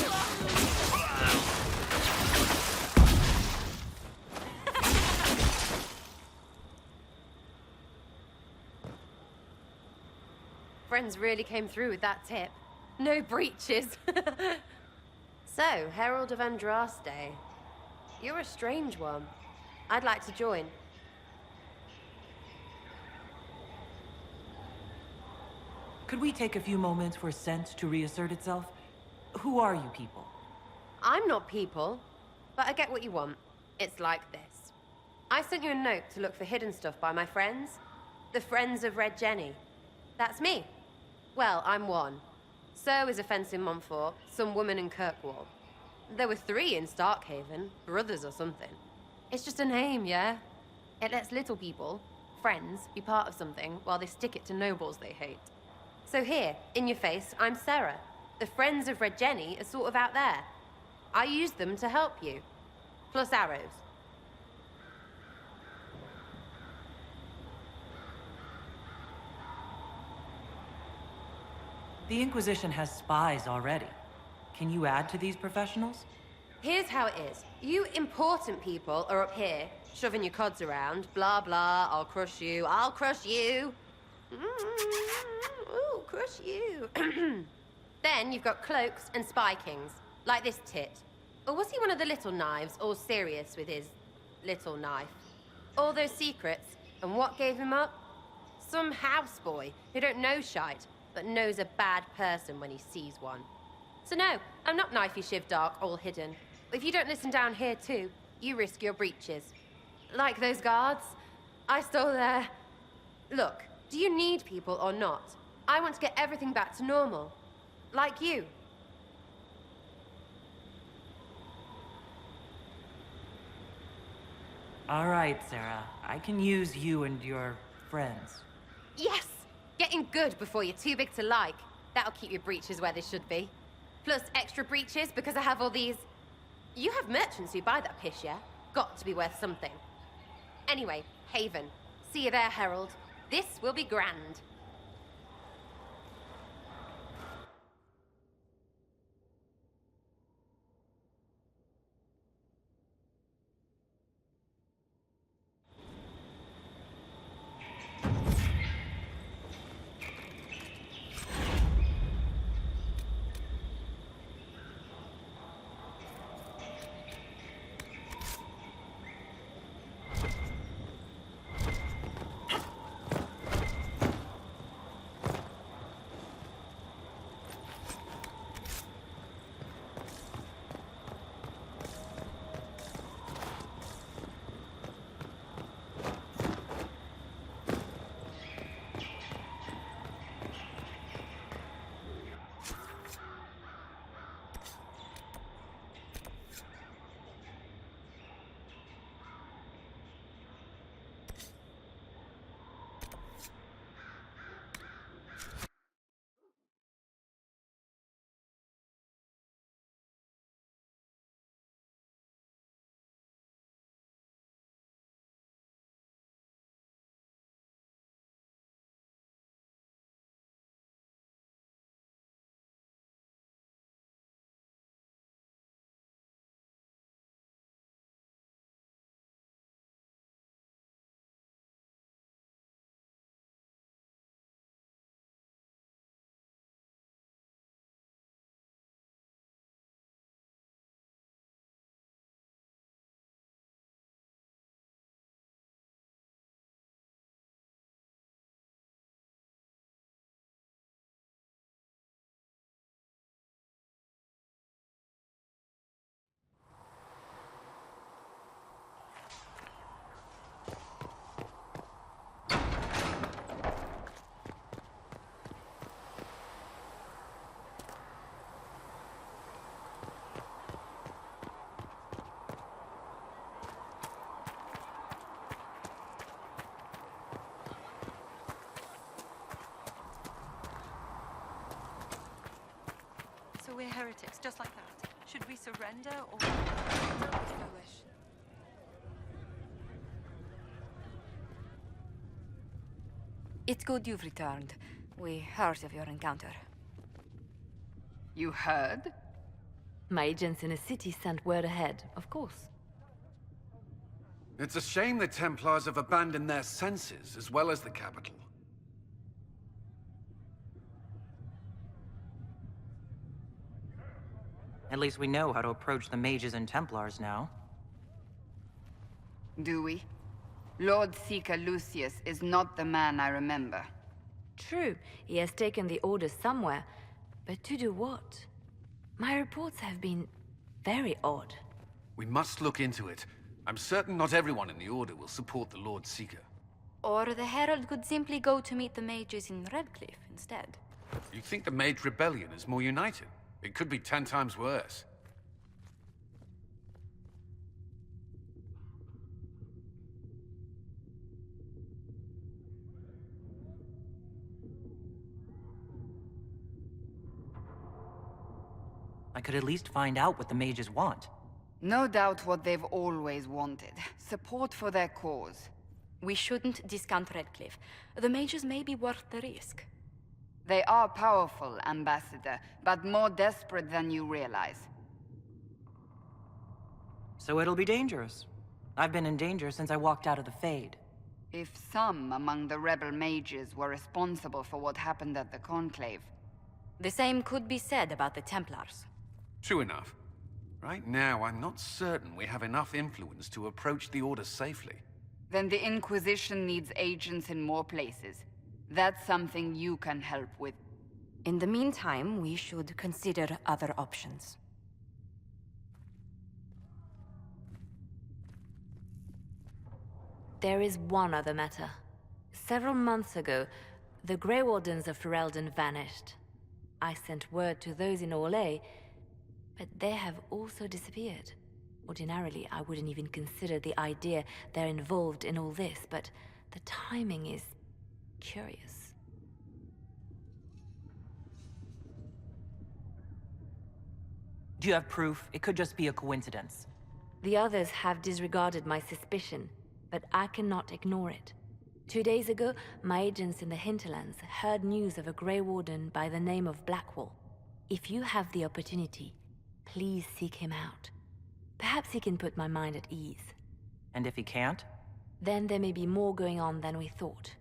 Friends really came through with that tip. No breaches. So, Herald of Andraste. You're a strange one. I'd like to join. Could we take a few moments for sense to reassert itself? Who are you people? I'm not people, but I get what you want. It's like this. I sent you a note to look for hidden stuff by my friends. The Friends of Red Jenny. That's me. Well, I'm one. So is a fence in Montfort, some woman in Kirkwall. There were 3 in Starkhaven, brothers or something. It's just a name, yeah? It lets little people, friends, be part of something while they stick it to nobles they hate. So here, in your face, I'm Sarah. The Friends of Red Jenny are sort of out there. I used them to help you. Plus arrows. The Inquisition has spies already. Can you add to these professionals? Here's how it is. You important people are up here, shoving your cods around. Blah, blah, I'll crush you, I'll crush you. Ooh, crush you. Then you've got cloaks and spy kings, like this tit. Or was he one of the little knives, all serious with his little knife? All those secrets, and what gave him up? Some houseboy who don't know shite, but knows a bad person when he sees one. So no, I'm not knifey shiv dark, all hidden. If you don't listen down here too, you risk your breeches. Like those guards, I stole their... Look, do you need people or not? I want to get everything back to normal. Like you. All right, Sarah. I can use you and your friends. Yes! Getting good before you're too big to like. That'll keep your breeches where they should be. Plus extra breeches because I have all these... You have merchants who buy that piss, yeah? Got to be worth something. Anyway, Haven. See you there, Herald. This will be grand. heretics, just like that. Should we surrender or... Don't be foolish. It's good you've returned. We heard of your encounter. You heard? My agents in the city sent word ahead, of course. It's a shame the Templars have abandoned their senses, as well as the capital. At least we know how to approach the mages and Templars now. Do we? Lord Seeker Lucius is not the man I remember. True, he has taken the Order somewhere, but to do what? My reports have been very odd. We must look into it. I'm certain not everyone in the Order will support the Lord Seeker. Or the Herald could simply go to meet the mages in Redcliffe instead. You think the Mage Rebellion is more united? It could be 10 times worse. I could at least find out what the mages want. No doubt what they've always wanted. Support for their cause. We shouldn't discount Redcliffe. The mages may be worth the risk. They are powerful, Ambassador, but more desperate than you realize. So it'll be dangerous. I've been in danger since I walked out of the Fade. If some among the rebel mages were responsible for what happened at the Conclave... The same could be said about the Templars. True enough. Right now, I'm not certain we have enough influence to approach the Order safely. Then the Inquisition needs agents in more places. That's something you can help with. In the meantime, we should consider other options. There is one other matter. Several months ago, the Grey Wardens of Ferelden vanished. I sent word to those in Orlais, but they have also disappeared. Ordinarily, I wouldn't even consider the idea they're involved in all this, but the timing is curious. Do you have proof? It could just be a coincidence. The others have disregarded my suspicion, but I cannot ignore it. 2 days ago, my agents in the hinterlands heard news of a Grey Warden by the name of Blackwall. If you have the opportunity, please seek him out. Perhaps he can put my mind at ease. And if he can't? Then there may be more going on than we thought.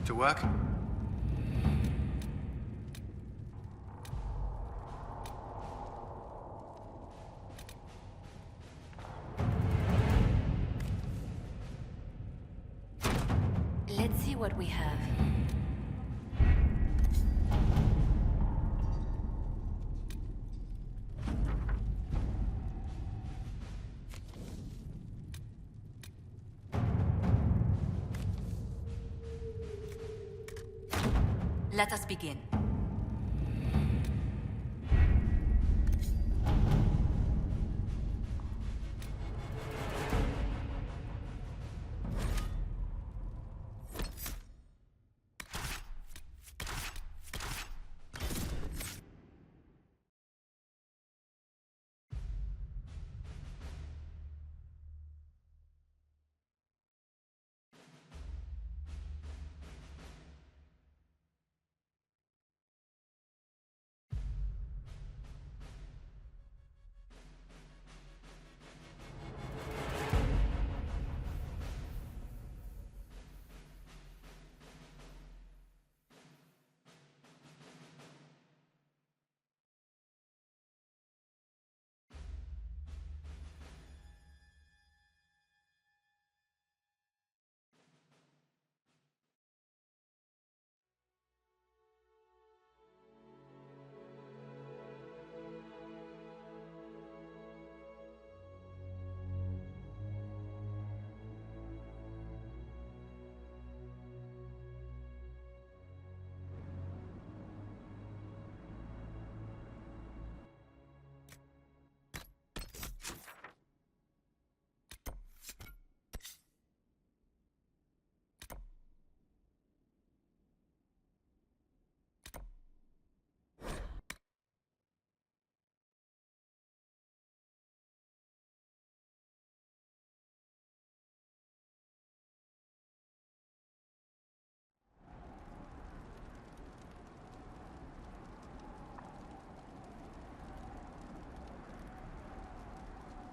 To work? Let's see what we have. Let us begin.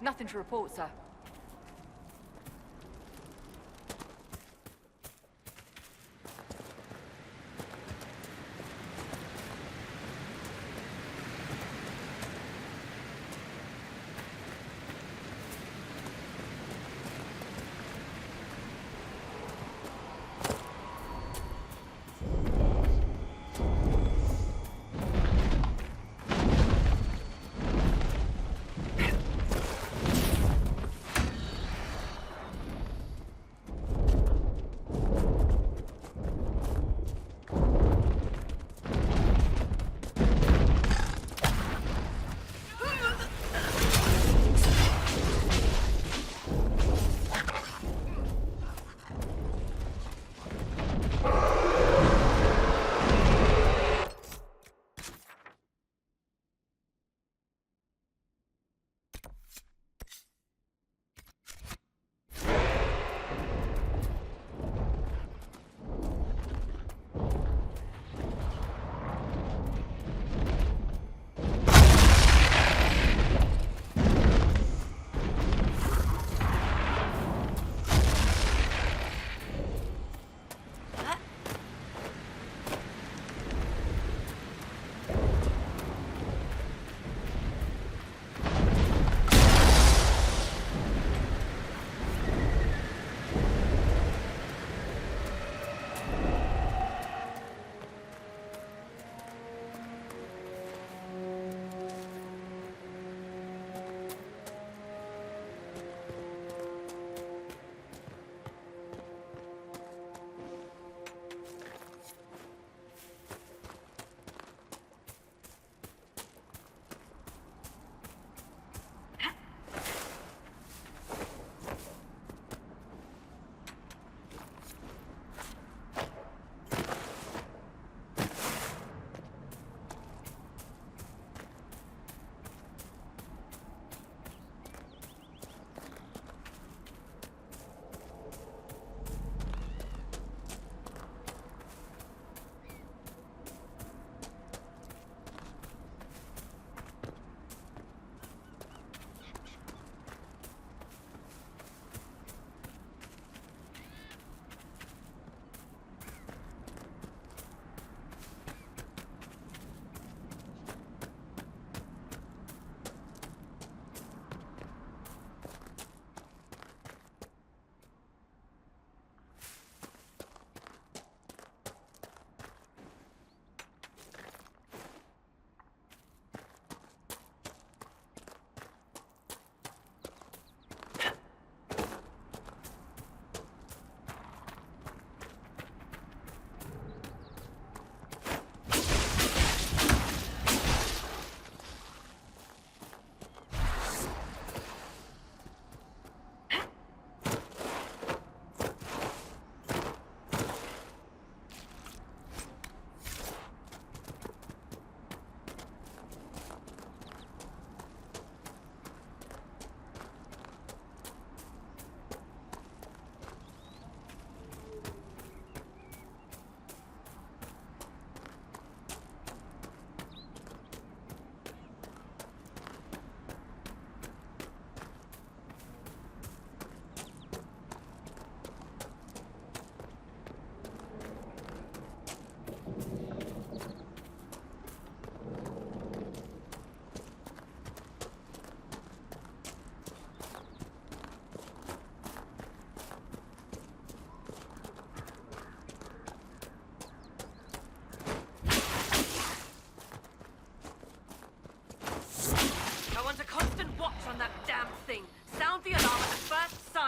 Nothing to report, sir.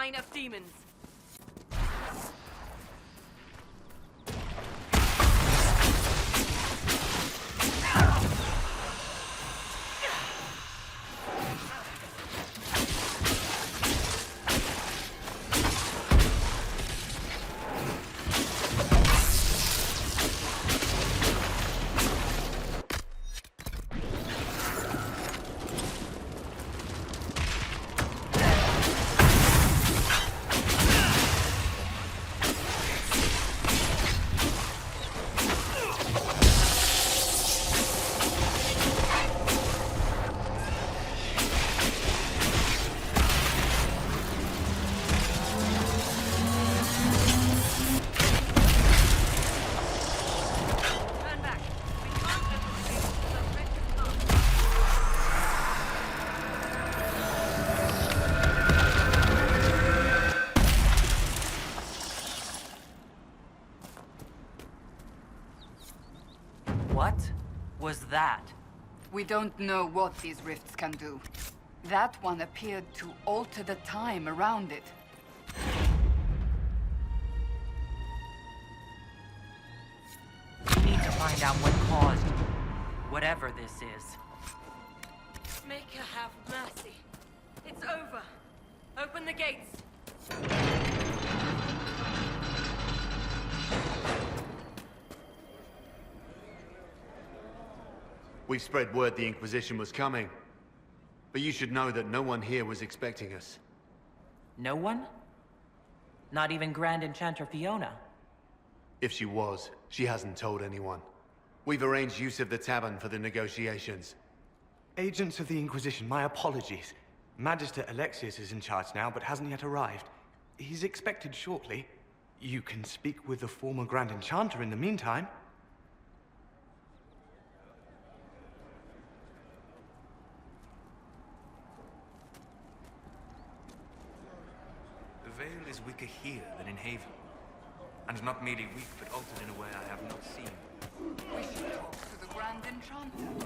sign of demons. What was that? We don't know what these rifts can do. That one appeared to alter the time around it. We need to find out what caused whatever this is. Maker, have mercy. It's over. Open the gates. We've spread word the Inquisition was coming. But you should know that no one here was expecting us. No one? Not even Grand Enchanter Fiona? If she was, she hasn't told anyone. We've arranged use of the tavern for the negotiations. Agents of the Inquisition, my apologies. Magister Alexius is in charge now, but hasn't yet arrived. He's expected shortly. You can speak with the former Grand Enchanter in the meantime. The veil is weaker here than in Haven. And not merely weak, but altered in a way I have not seen. We should talk to the Grand Enchanter.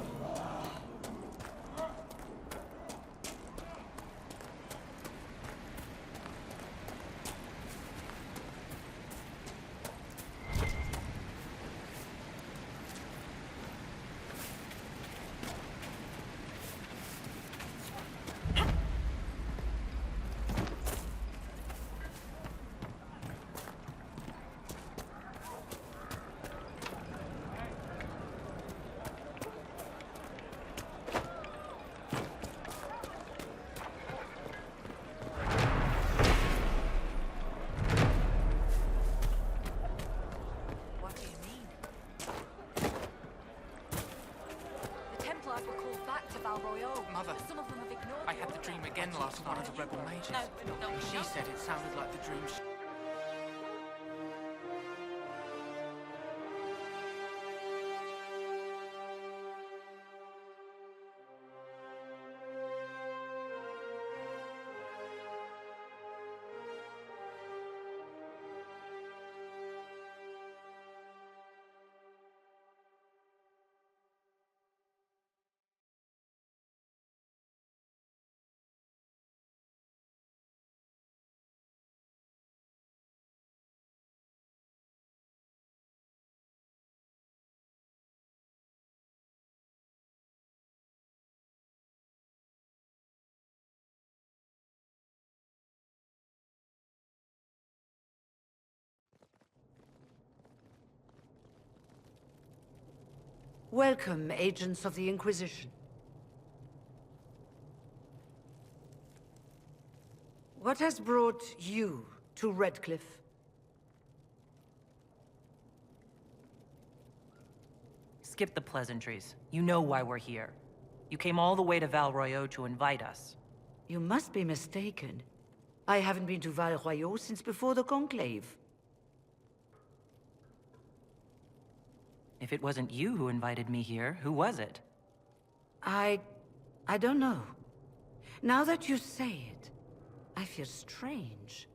Mother, I had the dream again last night of the rebel mages. She said it sounded like the dream Welcome, agents of the Inquisition. What has brought you to Redcliffe? Skip the pleasantries. You know why we're here. You came all the way to Val Royeaux to invite us. You must be mistaken. I haven't been to Val Royeaux since before the Conclave. If it wasn't you who invited me here, who was it? I don't know. Now that you say it, I feel strange.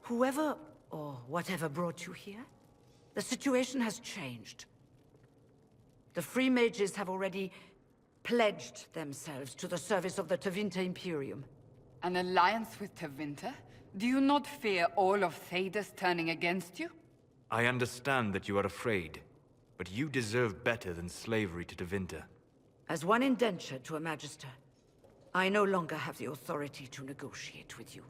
Whoever or whatever brought you here, the situation has changed. The Free Mages have already pledged themselves to the service of the Tevinter Imperium. An alliance with Tevinter? Do you not fear all of Thedas turning against you? I understand that you are afraid, but you deserve better than slavery to Tevinter. As one indentured to a Magister, I no longer have the authority to negotiate with you.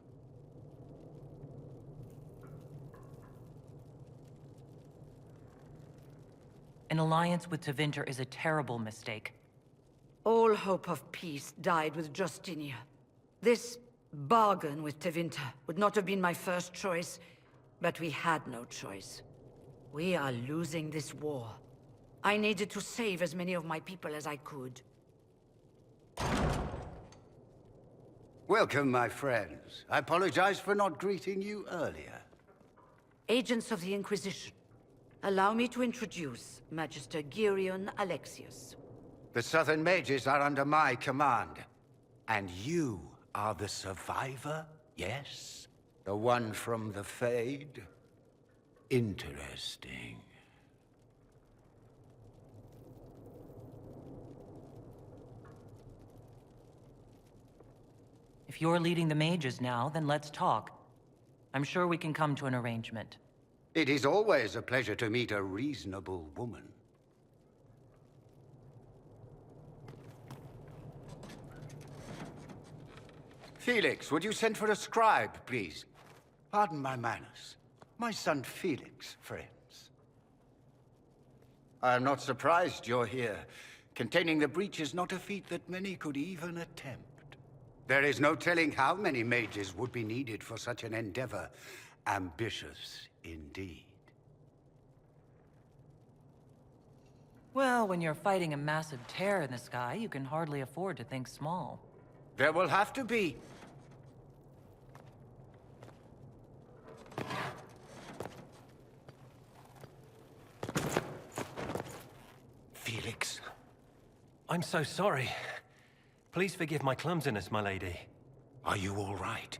An alliance with Tevinter is a terrible mistake. All hope of peace died with Justinia. This bargain with Tevinter would not have been my first choice, but we had no choice. We are losing this war. I needed to save as many of my people as I could. Welcome, my friends. I apologize for not greeting you earlier. Agents of the Inquisition, allow me to introduce Magister Girion Alexius. The Southern Mages are under my command. And you are the survivor, yes? The one from the Fade? Interesting. If you're leading the mages now, then let's talk. I'm sure we can come to an arrangement. It is always a pleasure to meet a reasonable woman. Felix, would you send for a scribe, please? Pardon my manners. My son Felix, friends. I am not surprised you're here. Containing the breach is not a feat that many could even attempt. There is no telling how many mages would be needed for such an endeavor. Ambitious, indeed. Well, when you're fighting a massive tear in the sky, you can hardly afford to think small. There will have to be. Felix. I'm so sorry. Please forgive my clumsiness, my lady. Are you all right?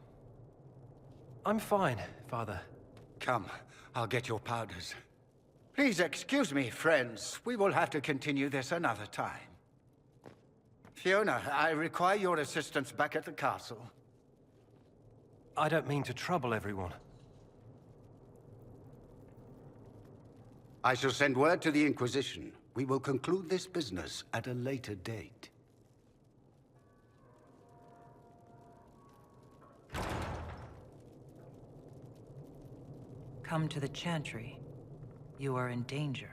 I'm fine, Father. Come, I'll get your powders. Please excuse me, friends. We will have to continue this another time. Fiona, I require your assistance back at the castle. I don't mean to trouble everyone. I shall send word to the Inquisition. We will conclude this business at a later date. Come to the Chantry. You are in danger.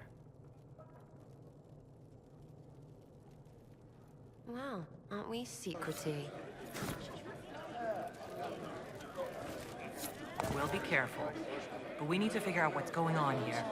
Wow, aren't we secrety? We'll be careful, but we need to figure out what's going on here.